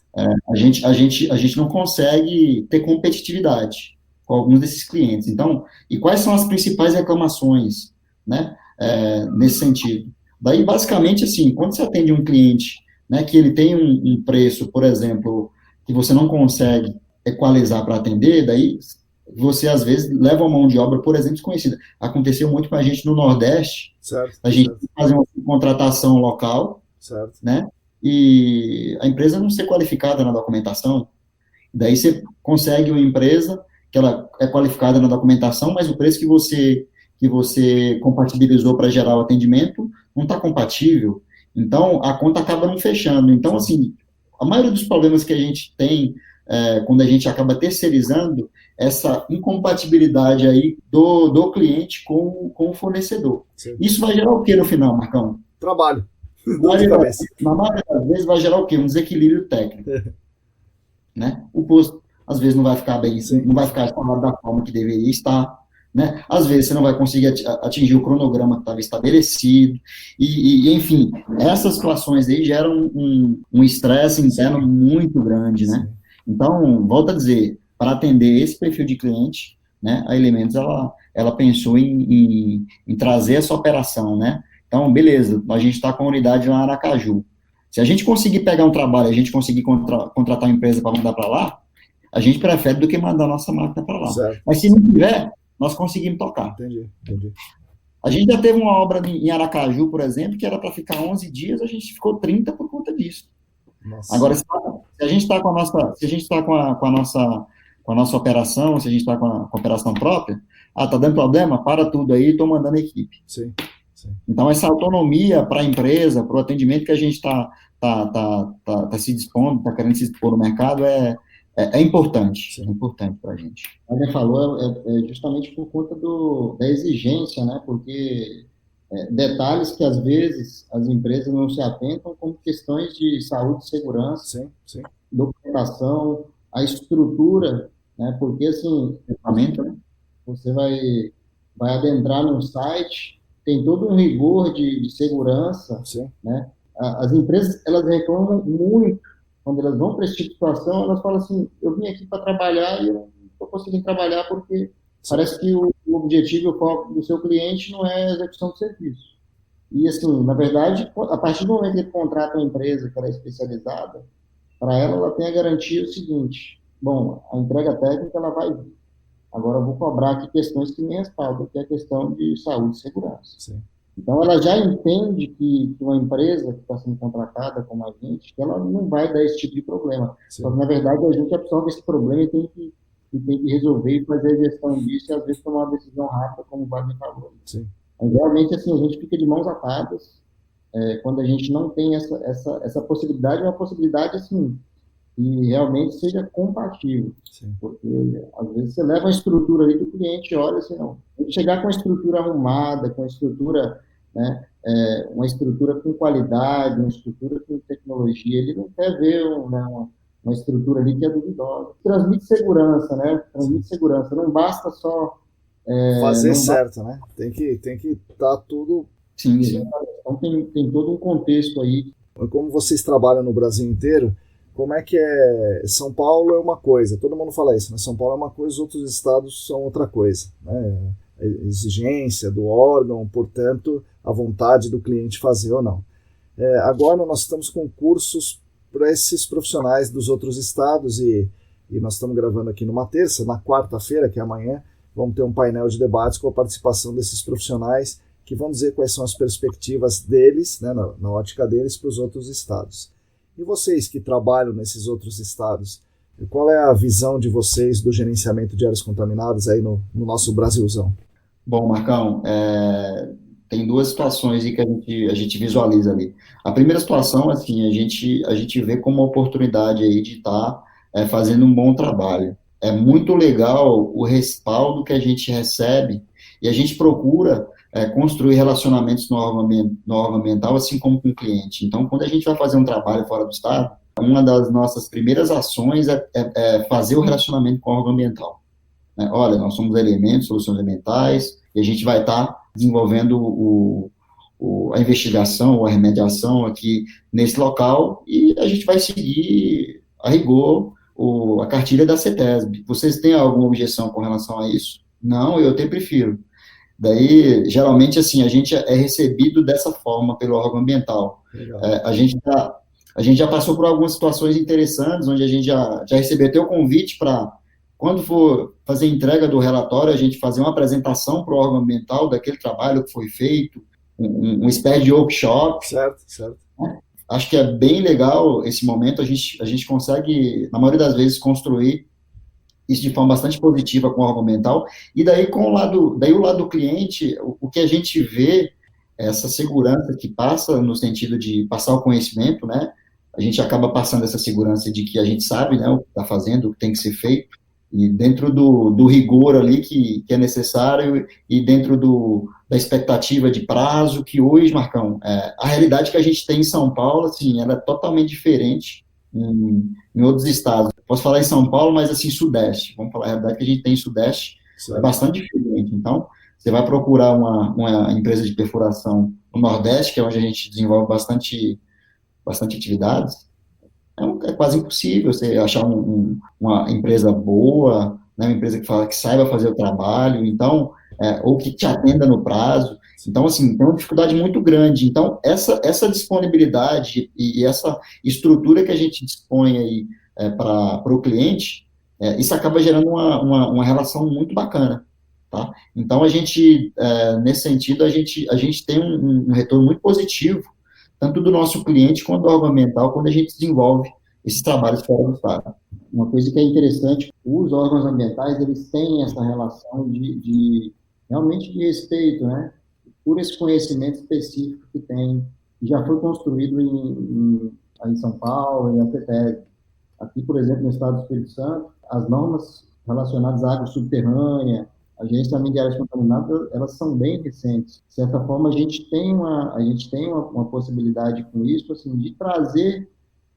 A gente não consegue ter competitividade com alguns desses clientes. Então, e quais são as principais reclamações, né, nesse sentido? Daí, basicamente, assim, quando você atende um cliente, né, que ele tem um preço, por exemplo, que você não consegue equalizar para atender, daí você, às vezes, leva uma mão de obra, por exemplo, desconhecida. Aconteceu muito com a gente no Nordeste, certo, a gente fazer uma contratação local, certo, né, e a empresa não ser qualificada na documentação, daí você consegue uma empresa que ela é qualificada na documentação, mas o preço que você compatibilizou para gerar o atendimento não está compatível, então a conta acaba não fechando. Então, assim, a maioria dos problemas que a gente tem quando a gente acaba terceirizando, essa incompatibilidade aí do cliente com o fornecedor. Sim. Isso vai gerar o que no final, Marcão? Trabalho. Na maioria das vezes vai gerar o quê? Um desequilíbrio técnico. Né? O posto, às vezes, não vai ficar bem, sim, não vai ficar instalado da forma que deveria estar. Né? Às vezes, você não vai conseguir atingir o cronograma que estava estabelecido. E, enfim, essas situações aí geram um estresse interno muito grande, né? Então, volto a dizer, para atender esse perfil de cliente, né, a Elementos, ela pensou em trazer essa operação, né? Então, beleza, a gente está com a unidade lá em Aracaju. Se a gente conseguir pegar um trabalho, a gente conseguir contratar uma empresa para mandar para lá, a gente prefere do que mandar a nossa máquina para lá. Certo. Mas se não tiver, nós conseguimos tocar. Entendi. A gente já teve uma obra em Aracaju, por exemplo, que era para ficar 11 dias, a gente ficou 30 por conta disso. Nossa. Agora, se a gente está com a nossa operação, se a gente está com a operação própria, tá dando problema, para tudo aí, estou mandando a equipe. Sim. Então, essa autonomia para a empresa, para o atendimento que a gente está se dispondo, está querendo se dispor no mercado, é importante. Sim. É importante para a gente. A gente falou justamente por conta da exigência, né? Porque detalhes que, às vezes, as empresas não se atentam, como questões de saúde e segurança, sim. Documentação, a estrutura, né? Porque, assim, né? Você vai adentrar no site, tem todo um rigor de segurança, sim, né? As empresas, elas reclamam muito, quando elas vão para esse tipo de situação, elas falam assim, eu vim aqui para trabalhar e eu não estou conseguindo trabalhar porque parece que o objetivo e o foco do seu cliente não é a execução do serviço. E, assim, na verdade, a partir do momento que ele contrata uma empresa que ela é especializada, para ela tem a garantia o seguinte, bom, a entrega técnica ela vai vir. Agora eu vou cobrar aqui questões que me respaldam, que é a questão de saúde e segurança. Sim. Então, ela já entende que uma empresa que está sendo contratada como a gente, que ela não vai dar esse tipo de problema. Só que, na verdade, a gente absorve esse problema e tem que resolver e fazer a gestão disso e, às vezes, tomar uma decisão rápida, como o Wagner falou. Sim. Mas, realmente, assim, a gente fica de mãos atadas quando a gente não tem essa possibilidade, uma possibilidade, assim, que realmente seja compatível. Sim. Porque, às vezes, você leva a estrutura ali do cliente e olha assim, não, tem que chegar com a estrutura arrumada, com a estrutura, né, uma estrutura com qualidade, uma estrutura com tecnologia. Ele não quer ver uma estrutura ali que é duvidosa. Transmite segurança, né? Transmite segurança. Não basta só... fazer certo, né? Tem que estar tudo... Sim. Então, tem todo um contexto aí. Como vocês trabalham no Brasil inteiro, como é que é? São Paulo é uma coisa, todo mundo fala isso, né? São Paulo é uma coisa, os outros estados são outra coisa, né? A exigência do órgão, portanto, a vontade do cliente fazer ou não. Agora nós estamos com cursos para esses profissionais dos outros estados e E nós estamos gravando aqui numa terça, na quarta-feira, que é amanhã, vamos ter um painel de debates com a participação desses profissionais que vão dizer quais são as perspectivas deles, né, na ótica deles, para os outros estados. E vocês que trabalham nesses outros estados, qual é a visão de vocês do gerenciamento de áreas contaminadas aí no nosso Brasilzão? Bom, Marcão, tem duas situações aí que a gente visualiza ali. A primeira situação, assim, a gente vê como uma oportunidade aí de estar fazendo um bom trabalho. É muito legal o respaldo que a gente recebe e a gente procura construir relacionamentos no órgão ambiental, assim como com o cliente. Então, quando a gente vai fazer um trabalho fora do estado, uma das nossas primeiras ações é fazer o relacionamento com o órgão ambiental. Olha, nós somos elementos, soluções ambientais, e a gente vai estar desenvolvendo a investigação ou a remediação aqui nesse local, e a gente vai seguir a rigor a cartilha da CETESB. Vocês têm alguma objeção com relação a isso? Não, eu até prefiro. Daí, geralmente, assim, a gente é recebido dessa forma pelo órgão ambiental. A gente já passou por algumas situações interessantes, onde a gente já recebeu até o convite para, quando for fazer a entrega do relatório, a gente fazer uma apresentação para o órgão ambiental daquele trabalho que foi feito, uma espécie de workshop. Certo. Acho que é bem legal esse momento, a gente consegue, na maioria das vezes, construir isso de forma bastante positiva com o órgão ambiental, e daí o lado do cliente, o que a gente vê, essa segurança que passa no sentido de passar o conhecimento, né, a gente acaba passando essa segurança de que a gente sabe, né, o que está fazendo, o que tem que ser feito, e dentro do rigor ali que é necessário, e dentro da expectativa de prazo, que hoje, Marcão, a realidade que a gente tem em São Paulo, assim, ela é totalmente diferente em outros estados. Posso falar em São Paulo, mas assim, Sudeste, vamos falar a realidade que a gente tem em Sudeste, é bastante diferente. Então, você vai procurar uma empresa de perfuração no Nordeste, que é onde a gente desenvolve bastante atividades, é quase impossível você achar uma empresa boa, né, uma empresa que saiba fazer o trabalho, então, ou que te atenda no prazo. Então, assim, tem uma dificuldade muito grande. Então, essa disponibilidade e essa estrutura que a gente dispõe aí para o cliente, isso acaba gerando uma relação muito bacana, tá? Então, nesse sentido, a gente tem um retorno muito positivo, tanto do nosso cliente quanto do órgão ambiental, quando a gente desenvolve esses trabalhos fora do estado. Uma coisa que é interessante, os órgãos ambientais, eles têm essa relação realmente de respeito, né, por esse conhecimento específico que tem, que já foi construído em São Paulo, em ACTESB. Aqui, por exemplo, no estado do Espírito Santo, as normas relacionadas à água subterrânea, a gerenciamento de áreas contaminadas, elas são bem recentes. De certa forma, a gente tem uma possibilidade com isso, assim, de trazer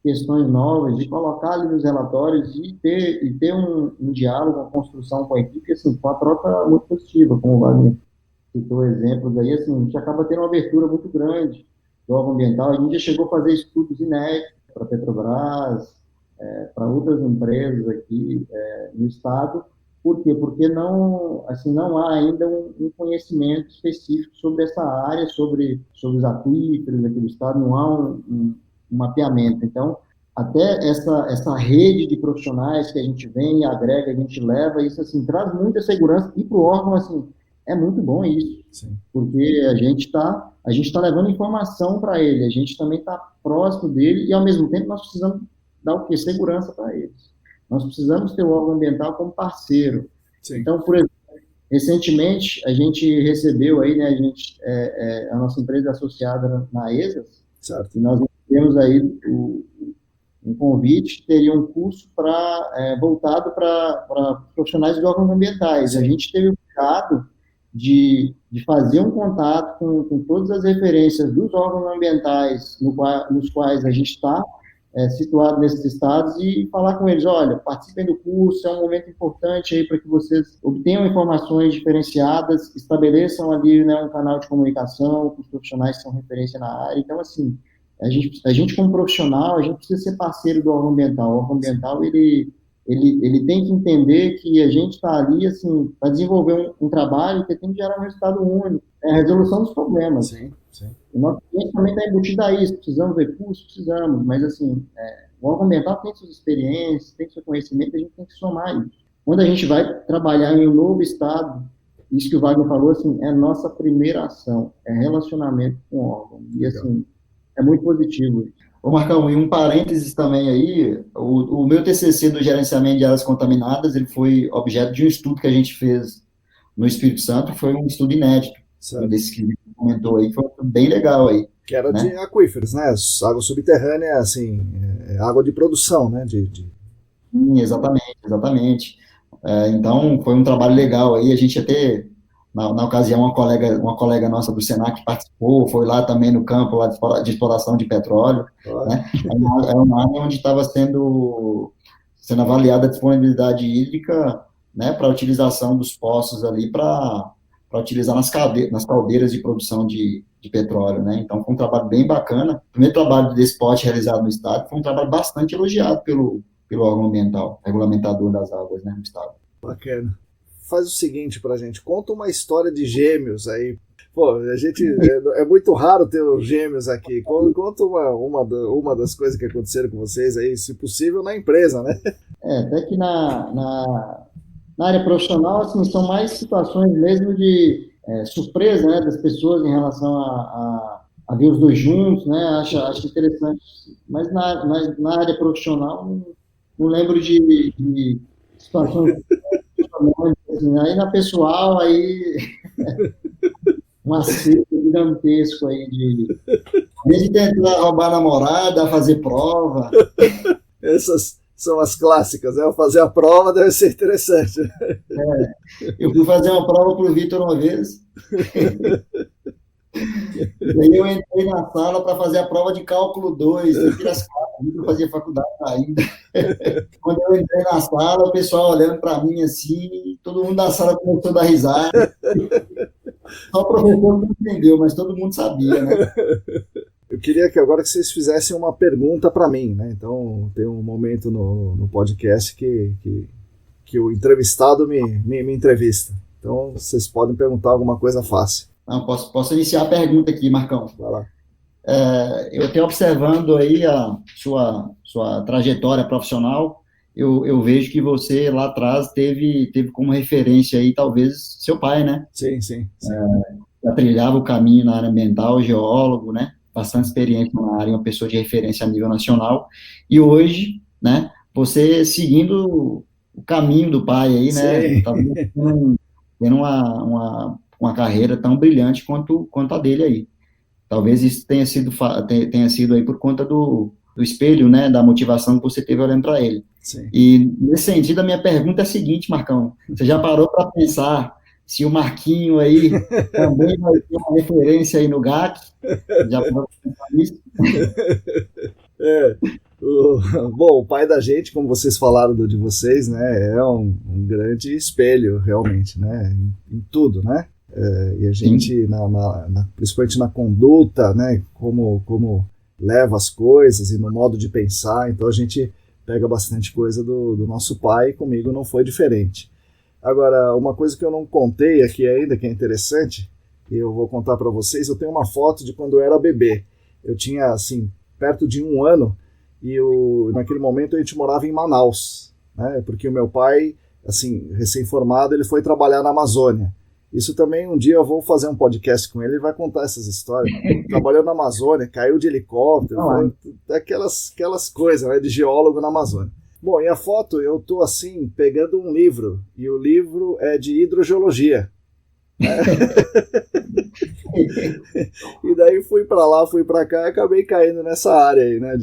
questões novas, de colocar ali nos relatórios e ter um diálogo, uma construção com a equipe, assim, com a troca muito positiva, como o Wagner citou exemplos aí, assim, a gente acaba tendo uma abertura muito grande do órgão ambiental. A gente já chegou a fazer estudos inéditos para a Petrobras, para outras empresas aqui no estado. Por quê? Porque não há ainda um conhecimento específico sobre essa área, sobre os aquíferos aqui do estado, não há um mapeamento. Então, até essa rede de profissionais que a gente vem, agrega, a gente leva, isso assim, traz muita segurança, e para o órgão, assim, é muito bom isso. Sim. Porque a gente tá levando informação para ele, a gente também está próximo dele, e ao mesmo tempo nós precisamos dar o quê? Segurança para eles. Nós precisamos ter o órgão ambiental como parceiro. Sim. Então, por exemplo, recentemente a gente recebeu aí, né, a nossa empresa associada na ESAS, certo. E nós temos aí um convite que teria um curso voltado para profissionais de órgãos ambientais. Sim. A gente teve o cuidado de fazer um contato com todas as referências dos órgãos ambientais nos quais a gente está situado nesses estados e falar com eles, olha, participem do curso, é um momento importante aí para que vocês obtenham informações diferenciadas, estabeleçam ali, né, um canal de comunicação com os profissionais que são referência na área. Então, assim, a gente como profissional, a gente precisa ser parceiro do órgão ambiental. O órgão ambiental, ele tem que entender que a gente está ali, assim, para desenvolver um trabalho que tem que gerar um resultado único, a resolução dos problemas. Sim, sim. O nosso cliente também está embutido a isso, precisamos de recursos, precisamos, mas, assim, O órgão ambiental tem suas experiências, tem seu conhecimento, a gente tem que somar isso. Quando a gente vai trabalhar em um novo estado, isso que o Wagner falou, assim, é nossa primeira ação, é relacionamento com o órgão. E, assim, é muito positivo. Ô, Marcão, e um parênteses também aí, o meu TCC do gerenciamento de áreas contaminadas, ele foi objeto de um estudo que a gente fez no Espírito Santo, foi um estudo inédito, desse que você comentou aí, foi bem legal aí. Que era, né, de aquíferos, né? Água subterrânea, assim, água de produção, né? Sim, exatamente. Então, foi um trabalho legal aí, a gente até, na ocasião, uma colega nossa do Senac participou, foi lá também no campo lá de exploração de petróleo, né? É uma área onde estava sendo avaliada a disponibilidade hídrica, né, para a utilização dos poços ali, para utilizar nas caldeiras de produção de petróleo, né? Então, foi um trabalho bem bacana. O primeiro trabalho desse pote realizado no estado foi um trabalho bastante elogiado pelo órgão ambiental, regulamentador das águas, né, no estado. Bacana. Faz o seguinte pra gente, conta uma história de gêmeos aí. Pô, a gente, é muito raro ter os gêmeos aqui. Conta uma das coisas que aconteceram com vocês aí, se possível, na empresa, né? Até que na área profissional, assim, são mais situações mesmo de surpresa, né, das pessoas em relação a ver os dois juntos, né, acho interessante. Mas na área profissional, não lembro de situações assim, aí na pessoal, aí um acerto gigantesco aí de tentar roubar a namorada, fazer prova. Essas são as clássicas, né? Fazer a prova deve ser interessante. Eu fui fazer uma prova para o Vitor uma vez. E aí eu entrei na sala para fazer a prova de cálculo 2, em Piracicaba, eu fazia faculdade ainda. Quando eu entrei na sala, o pessoal olhando para mim assim, todo mundo da sala começou a dar risada. Só o professor não entendeu, mas todo mundo sabia, né? Eu queria que agora que vocês fizessem uma pergunta para mim, né? Então tem um momento no podcast que o entrevistado me entrevista. Então vocês podem perguntar alguma coisa fácil. Não, posso iniciar a pergunta aqui, Marcão. Vai lá. Eu tenho observando aí a sua trajetória profissional, eu vejo que você lá atrás teve como referência aí talvez seu pai, né? Sim. Já trilhava o caminho na área ambiental, geólogo, né? Bastante experiência na área, uma pessoa de referência a nível nacional. E hoje, né? Você seguindo o caminho do pai aí, né? Talvez tendo uma carreira tão brilhante quanto a dele aí. Talvez isso tenha sido aí por conta do espelho, né, da motivação que você teve olhando para ele. Sim. E, nesse sentido, a minha pergunta é a seguinte, Marcão, você já parou para pensar se o Marquinho aí também vai ter uma referência aí no GAC? Já parou para pensar nisso? Bom, o pai da gente, como vocês falaram de vocês, né, é um grande espelho, realmente, né, em tudo, né? E a gente, principalmente na conduta, né, como leva as coisas e no modo de pensar, então a gente pega bastante coisa do nosso pai, e comigo não foi diferente. Agora, uma coisa que eu não contei aqui ainda, que é interessante, e eu vou contar para vocês, eu tenho uma foto de quando eu era bebê. Eu tinha, assim, perto de 1 ano, e naquele momento a gente morava em Manaus, né, porque o meu pai, assim, recém-formado, ele foi trabalhar na Amazônia. Isso também, um dia eu vou fazer um podcast com ele, vai contar essas histórias. Trabalhou na Amazônia, caiu de helicóptero, aquelas coisas, né, de geólogo na Amazônia. Bom, e a foto, eu tô assim, pegando um livro, e o livro é de hidrogeologia. E daí fui para lá, fui para cá e acabei caindo nessa área aí, né,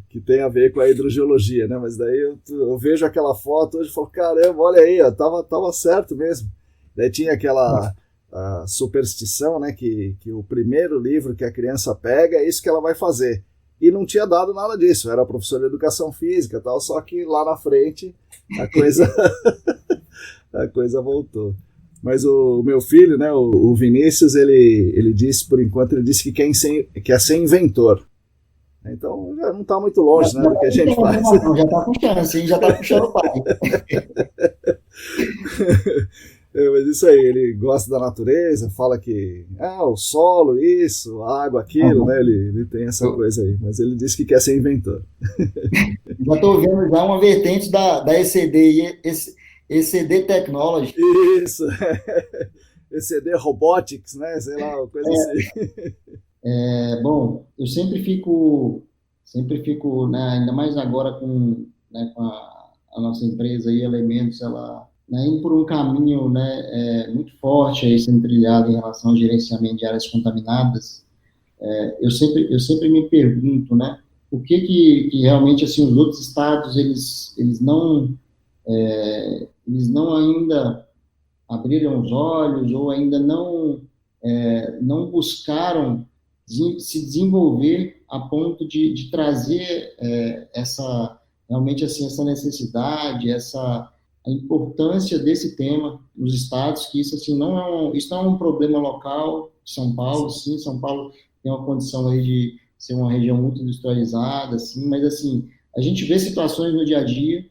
que tem a ver com a hidrogeologia, né, mas daí eu vejo aquela foto hoje e falo, caramba, olha aí, ó, tava certo mesmo. Daí tinha aquela superstição, né, que o primeiro livro que a criança pega é isso que ela vai fazer. E não tinha dado nada disso, era professor de educação física e tal, só que lá na frente a coisa voltou. Mas o meu filho, né, o Vinícius, ele disse, por enquanto, ele disse que quer ser inventor. Então já não está muito longe, né, do que a gente faz. Já está puxando, sim, já está puxando o pai. Mas isso aí, ele gosta da natureza, fala que o solo, isso, a água, aquilo, né? Ele tem essa coisa aí, mas ele disse que quer ser inventor. Já estou vendo já uma vertente da ECD, ECD Technology. Isso, ECD Robotics, né? Sei lá, uma coisa assim. Bom, eu sempre fico, né, ainda mais agora com, né, com a nossa empresa aí, Elementos, ela, né, indo por um caminho, né, muito forte aí sendo trilhado em relação ao gerenciamento de áreas contaminadas. Eu sempre me pergunto, né, por que realmente assim os outros estados eles não ainda abriram os olhos ou ainda não buscaram se desenvolver a ponto de trazer realmente assim, essa necessidade, a importância desse tema nos estados, que isso assim isso não é um problema local de São Paulo, sim, São Paulo tem uma condição aí de ser uma região muito industrializada, assim, mas assim, a gente vê situações no dia a dia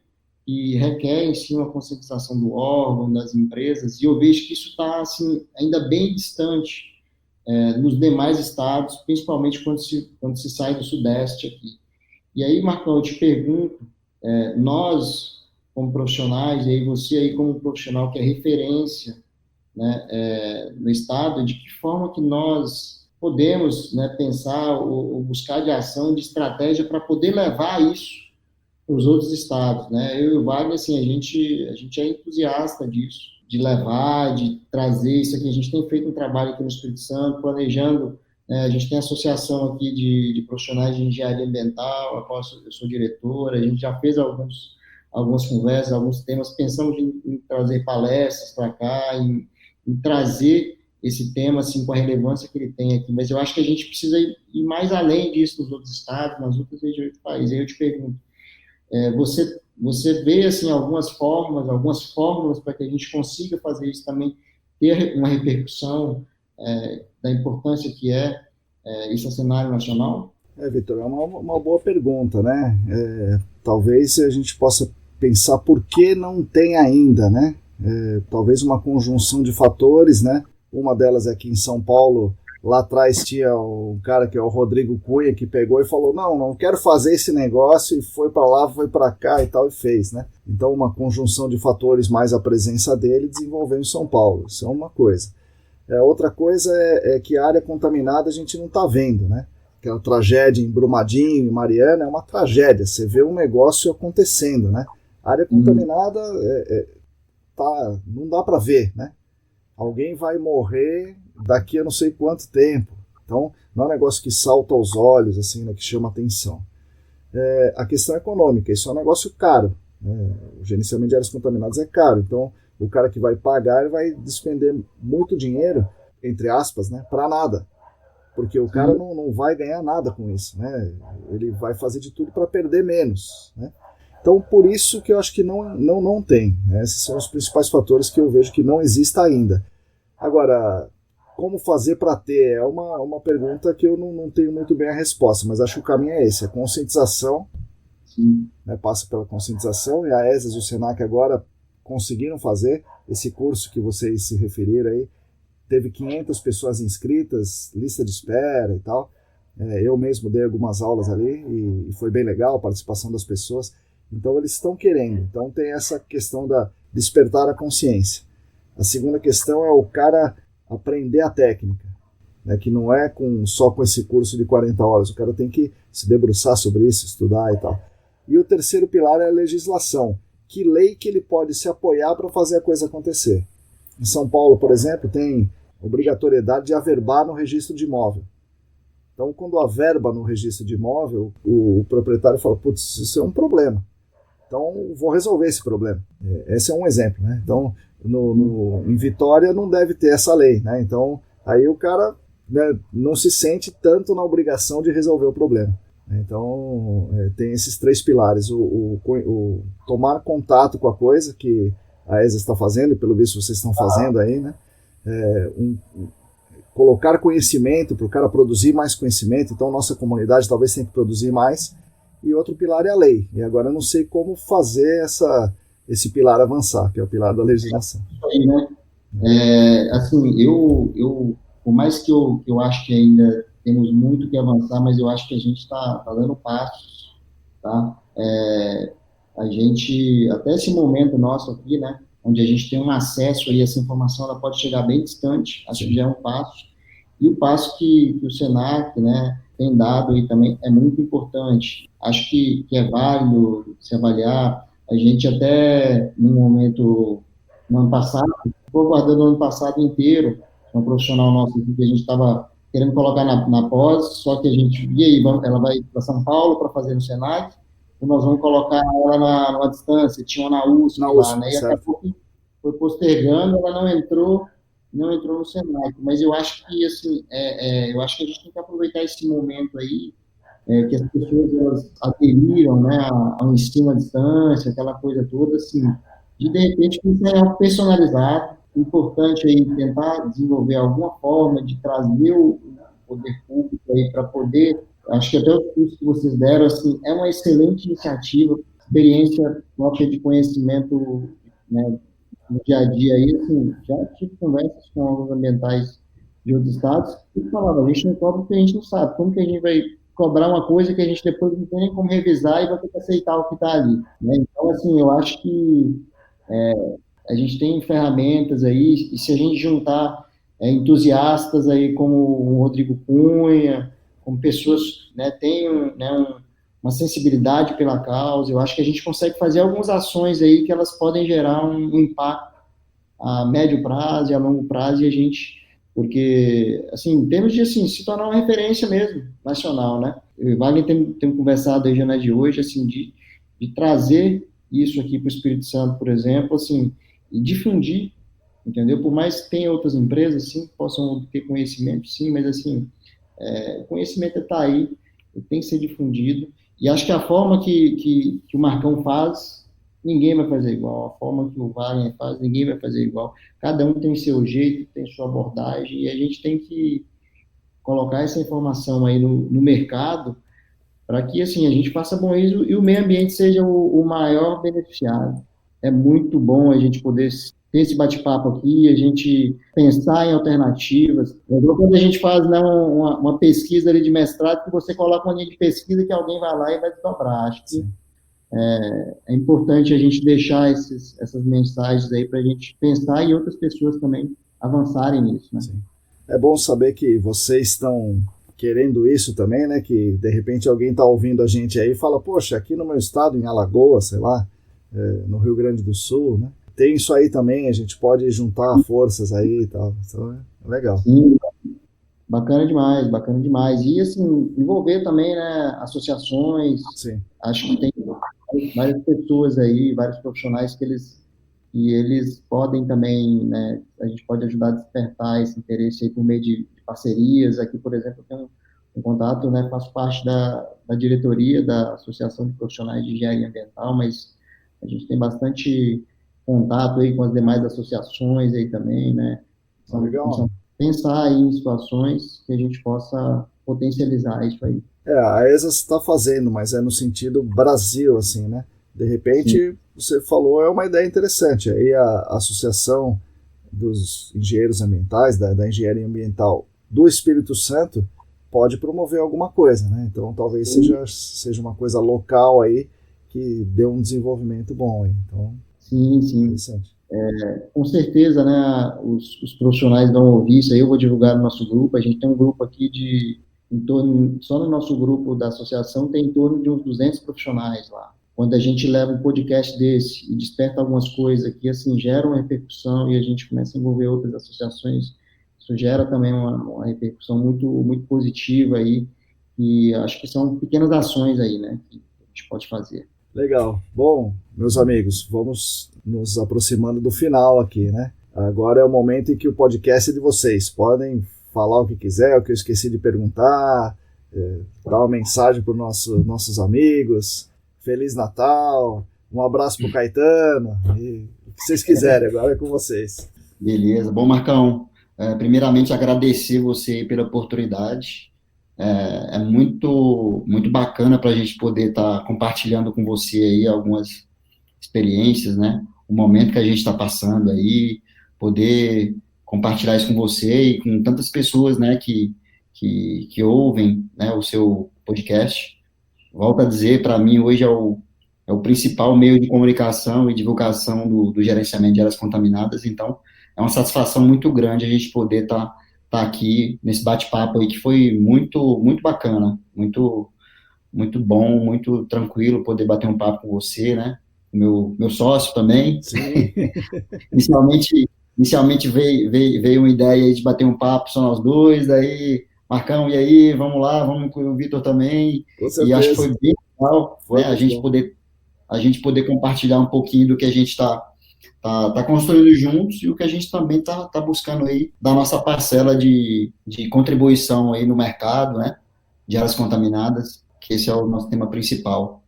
que requerem sim uma conscientização do órgão, das empresas, e eu vejo que isso está assim, ainda bem distante nos demais estados, principalmente quando se sai do Sudeste aqui. E aí, Marcão, eu te pergunto, nós, como profissionais, e aí você aí como profissional que é referência, né, no estado, de que forma que nós podemos, né, pensar ou buscar de ação, de estratégia para poder levar isso para os outros estados, né? Eu e o Wagner, assim, a gente é entusiasta disso, de levar, de trazer isso aqui. A gente tem feito um trabalho aqui no Espírito Santo, planejando, né, a gente tem a associação aqui de profissionais de engenharia ambiental, a qual eu sou diretora, a gente já fez algumas conversas, alguns temas, pensamos em trazer palestras para cá, em trazer esse tema, assim, com a relevância que ele tem aqui, mas eu acho que a gente precisa ir mais além disso nos outros estados, nas outras regiões do país. Aí eu te pergunto, você vê assim algumas fórmulas para que a gente consiga fazer isso também ter uma repercussão da importância que isso no cenário nacional? Vitor, é uma boa pergunta, né? Talvez a gente possa pensar por que não tem ainda, né? Talvez uma conjunção de fatores, né? Uma delas é que em São Paulo, lá atrás tinha um cara que é o Rodrigo Cunha, que pegou e falou, não quero fazer esse negócio, e foi para lá, foi para cá e tal, e fez, né? Então uma conjunção de fatores mais a presença dele desenvolveu em São Paulo, isso é uma coisa. Outra coisa é que a área contaminada a gente não está vendo, né? Aquela tragédia em Brumadinho, em Mariana, é uma tragédia, você vê um negócio acontecendo, né? A área contaminada não dá para ver, né? Alguém vai morrer daqui a não sei quanto tempo. Então, não é um negócio que salta aos olhos, assim, né, que chama atenção. A questão econômica, isso é um negócio caro. Né? O gerenciamento de áreas contaminadas é caro. Então, o cara que vai pagar, ele vai despender muito dinheiro, entre aspas, né, para nada. Porque o cara não vai ganhar nada com isso. Né? Ele vai fazer de tudo para perder menos. Né? Então, por isso que eu acho que não tem. Né? Esses são os principais fatores que eu vejo que não existe ainda. Agora, como fazer para ter? É uma pergunta que eu não tenho muito bem a resposta, mas acho que o caminho é esse, a conscientização, né, passa pela conscientização, e a ESAS e o SENAC agora conseguiram fazer esse curso que vocês se referiram aí, teve 500 pessoas inscritas, lista de espera e tal, eu mesmo dei algumas aulas ali, e foi bem legal a participação das pessoas, então eles estão querendo, então tem essa questão da despertar a consciência. A segunda questão é o cara aprender a técnica, né, que não é só com esse curso de 40 horas, o cara tem que se debruçar sobre isso, estudar e tal. E o terceiro pilar é a legislação, que lei que ele pode se apoiar para fazer a coisa acontecer. Em São Paulo, por exemplo, tem obrigatoriedade de averbar no registro de imóvel. Então, quando averba no registro de imóvel, o proprietário fala, putz, isso é um problema. Então, vou resolver esse problema. Esse é um exemplo, né? Então, em Vitória não deve ter essa lei, né? Então, aí o cara, né, não se sente tanto na obrigação de resolver o problema. Então, tem esses três pilares. O tomar contato com a coisa que a ESA está fazendo, e pelo visto vocês estão fazendo aí, né? Colocar conhecimento para o cara produzir mais conhecimento. Então, nossa comunidade talvez tenha que produzir mais. E outro pilar é a lei. E agora eu não sei como fazer esse pilar avançar, que é o pilar da legislação. Aí, né? Assim, por mais que eu acho que ainda temos muito que avançar, mas eu acho que a gente está dando passos, tá? A gente, até esse momento nosso aqui, né, onde a gente tem um acesso aí, essa informação, ela pode chegar bem distante, acho que já é um passo. E o passo que o Senac, né, tem dado aí também é muito importante. Acho que é válido se avaliar. A gente até, no momento, no ano passado, ficou aguardando o ano passado inteiro, uma profissional nossa aqui que a gente estava querendo colocar na pós, só que a gente, e aí, ela vai para São Paulo para fazer no Senac, e nós vamos colocar ela numa distância, tinha uma na USP Na lá, USP, né, e certo. acabou que foi postergando, ela não entrou no Senac, mas eu acho que, assim, eu acho que a gente tem que aproveitar esse momento aí, que as pessoas elas aderiram, né, ao ensino à distância, aquela coisa toda, assim, de repente isso é algo personalizado, importante aí tentar desenvolver alguma forma de trazer o poder público aí para poder, acho que até os cursos que vocês deram, assim, é uma excelente iniciativa, experiência própria de conhecimento, né, no dia a dia aí, assim, já tive conversas com órgãos ambientais de outros estados e falava, a gente não cobra porque a gente não sabe, como que a gente vai cobrar uma coisa que a gente depois não tem nem como revisar e vai ter que aceitar o que está ali, né? Então, assim, eu acho que a gente tem ferramentas aí, e se a gente juntar entusiastas aí como o Rodrigo Cunha, como pessoas, né, têm uma sensibilidade pela causa, eu acho que a gente consegue fazer algumas ações aí que elas podem gerar um impacto a médio prazo e a longo prazo, e a gente, porque, assim, em termos de, assim, se tornar uma referência mesmo, nacional, né? Eu e o Wagner temos conversado aí já na de hoje, assim, de trazer isso aqui para o Espírito Santo, por exemplo, assim, e difundir, entendeu? Por mais que tenha outras empresas, sim, que possam ter conhecimento, sim, mas, assim, o conhecimento está aí, tem que ser difundido, e acho que a forma que o Marcão faz, ninguém vai fazer igual. A forma que o Wagner faz, ninguém vai fazer igual. Cada um tem seu jeito, tem sua abordagem, e a gente tem que colocar essa informação aí no mercado para que, assim, a gente faça bom uso e o meio ambiente seja o maior beneficiado. É muito bom a gente poder ter esse bate-papo aqui, a gente pensar em alternativas. Quando a gente faz, né, uma pesquisa ali de mestrado, que você coloca uma linha de pesquisa que alguém vai lá e vai desdobrar. Acho que é importante a gente deixar essas mensagens aí para a gente pensar e outras pessoas também avançarem nisso, né? Sim. É bom saber que vocês estão querendo isso também, né? Que de repente alguém está ouvindo a gente aí e fala, poxa, aqui no meu estado, em Alagoas, sei lá, no Rio Grande do Sul, né? Tem isso aí também, a gente pode juntar forças aí e tal. Então é legal. Sim, bacana demais, bacana demais. E, assim, envolver também, né, associações. Sim. Acho que tem várias pessoas aí, vários profissionais que eles podem também, né, a gente pode ajudar a despertar esse interesse aí por meio de parcerias. Aqui, por exemplo, eu tenho um contato, né, faço parte da diretoria da Associação de Profissionais de Engenharia Ambiental, mas a gente tem bastante contato aí com as demais associações aí também, né? Legal. Pensar aí em situações que a gente possa potencializar isso aí. A ESAS está fazendo, mas é no sentido Brasil, assim, né? De repente, você falou, é uma ideia interessante. Aí a Associação dos Engenheiros Ambientais, da Engenharia Ambiental do Espírito Santo, pode promover alguma coisa, né? Então, talvez seja uma coisa local aí que dê um desenvolvimento bom aí. Então, sim. interessante. Com certeza, né, os profissionais vão ouvir isso aí, eu vou divulgar no nosso grupo. A gente tem um grupo aqui só no nosso grupo da associação tem em torno de uns 200 profissionais lá. Quando a gente leva um podcast desse e desperta algumas coisas aqui, assim, gera uma repercussão e a gente começa a envolver outras associações, isso gera também uma repercussão muito, muito positiva aí, e acho que são pequenas ações aí, né, que a gente pode fazer. Legal. Bom, meus amigos, vamos nos aproximando do final aqui, né? Agora é o momento em que o podcast é de vocês. Podem falar o que quiser, o que eu esqueci de perguntar, dar uma mensagem para os nossos amigos. Feliz Natal, um abraço para o Caetano, e o que vocês quiserem, agora é com vocês. Beleza. Bom, Marcão, primeiramente agradecer você aí pela oportunidade. É muito, muito bacana para a gente poder estar compartilhando com você aí algumas experiências, né? O momento que a gente está passando aí, poder compartilhar isso com você e com tantas pessoas, né, que ouvem, né, o seu podcast. Volto a dizer, para mim, hoje é o principal meio de comunicação e divulgação do gerenciamento de áreas contaminadas, então é uma satisfação muito grande a gente poder estar aqui nesse bate-papo aí, que foi muito, muito bacana, muito, muito bom, muito tranquilo poder bater um papo com você, né? Meu sócio também. Sim. Inicialmente veio uma ideia aí de bater um papo só nós dois, daí, Marcão, e aí, vamos lá, vamos incluir o Vitor também, Com certeza. e acho que foi bem legal, Foi né, a gente poder compartilhar um pouquinho do que a gente está construindo juntos e o que a gente também está buscando aí da nossa parcela de contribuição aí no mercado, né, de áreas contaminadas, que esse é o nosso tema principal.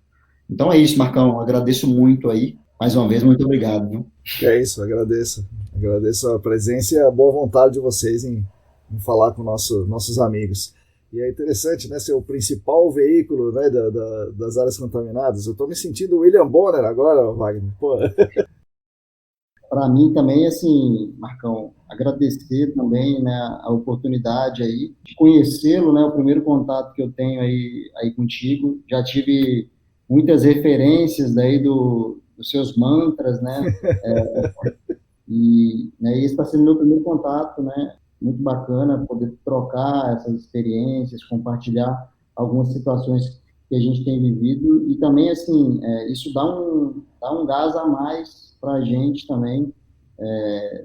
Então é isso, Marcão, agradeço muito aí, mais uma vez, muito obrigado, viu? É isso, agradeço a presença e a boa vontade de vocês em falar com nossos amigos. E é interessante, né, ser o principal veículo, né, das áreas contaminadas. Eu estou me sentindo William Bonner agora, Wagner. Pô. Para mim também, assim, Marcão, agradecer também, né, a oportunidade aí de conhecê-lo, né, o primeiro contato que eu tenho aí contigo. Já tive muitas referências daí dos seus mantras, né, né, esse está sendo meu primeiro contato, né, muito bacana poder trocar essas experiências, compartilhar algumas situações que a gente tem vivido e também, assim, isso dá um gás a mais para a gente também,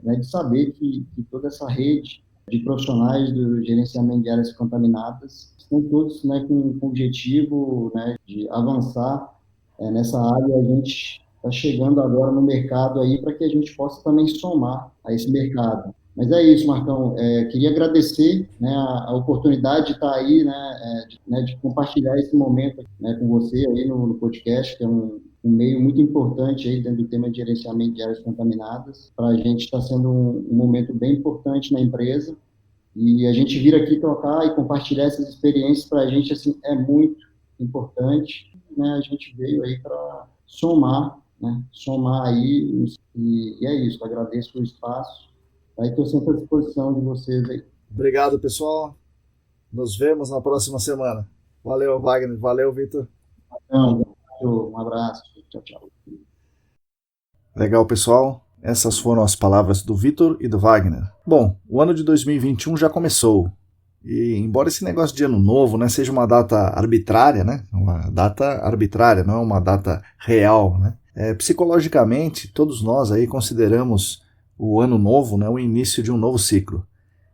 né, de saber que toda essa rede de profissionais do gerenciamento de áreas contaminadas estão todos, né, com o objetivo, né, de avançar nessa área. A gente está chegando agora no mercado aí para que a gente possa também somar a esse mercado. Mas é isso, Marcão. Queria agradecer, né, a oportunidade de estar aí, né, de compartilhar esse momento, né, com você aí no podcast, que é um meio muito importante aí dentro do tema de gerenciamento de áreas contaminadas. Para a gente está sendo um momento bem importante na empresa e a gente vir aqui trocar e compartilhar essas experiências para a gente, assim, é muito importante, né? A gente veio aí para somar, né? Somar aí e é isso. Agradeço o espaço. Aí estou sempre à disposição de vocês aí. Obrigado, pessoal. Nos vemos na próxima semana. Valeu, Wagner. Valeu, Vitor. Um abraço. Tchau, tchau. Legal, pessoal. Essas foram as palavras do Vitor e do Wagner. Bom, o ano de 2021 já começou. E embora esse negócio de ano novo, né, seja uma data arbitrária, né, uma data arbitrária, não é uma data real, né, psicologicamente, todos nós aí consideramos o ano novo, né, o início de um novo ciclo.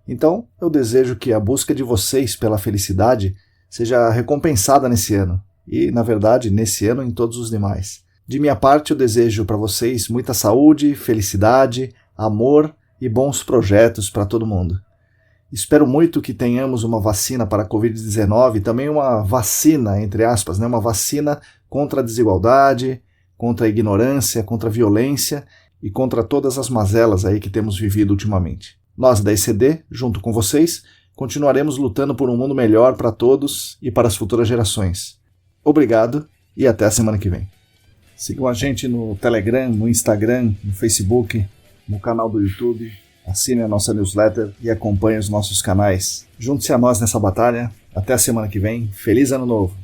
Então, eu desejo que a busca de vocês pela felicidade seja recompensada nesse ano. E, na verdade, nesse ano e em todos os demais. De minha parte, eu desejo para vocês muita saúde, felicidade, amor e bons projetos para todo mundo. Espero muito que tenhamos uma vacina para a Covid-19 e também uma vacina, entre aspas, né, uma vacina contra a desigualdade, contra a ignorância, contra a violência e contra todas as mazelas aí que temos vivido ultimamente. Nós da ECD, junto com vocês, continuaremos lutando por um mundo melhor para todos e para as futuras gerações. Obrigado e até a semana que vem. Sigam a gente no Telegram, no Instagram, no Facebook, no canal do YouTube. Assine a nossa newsletter e acompanhe os nossos canais. Junte-se a nós nessa batalha. Até a semana que vem. Feliz Ano Novo!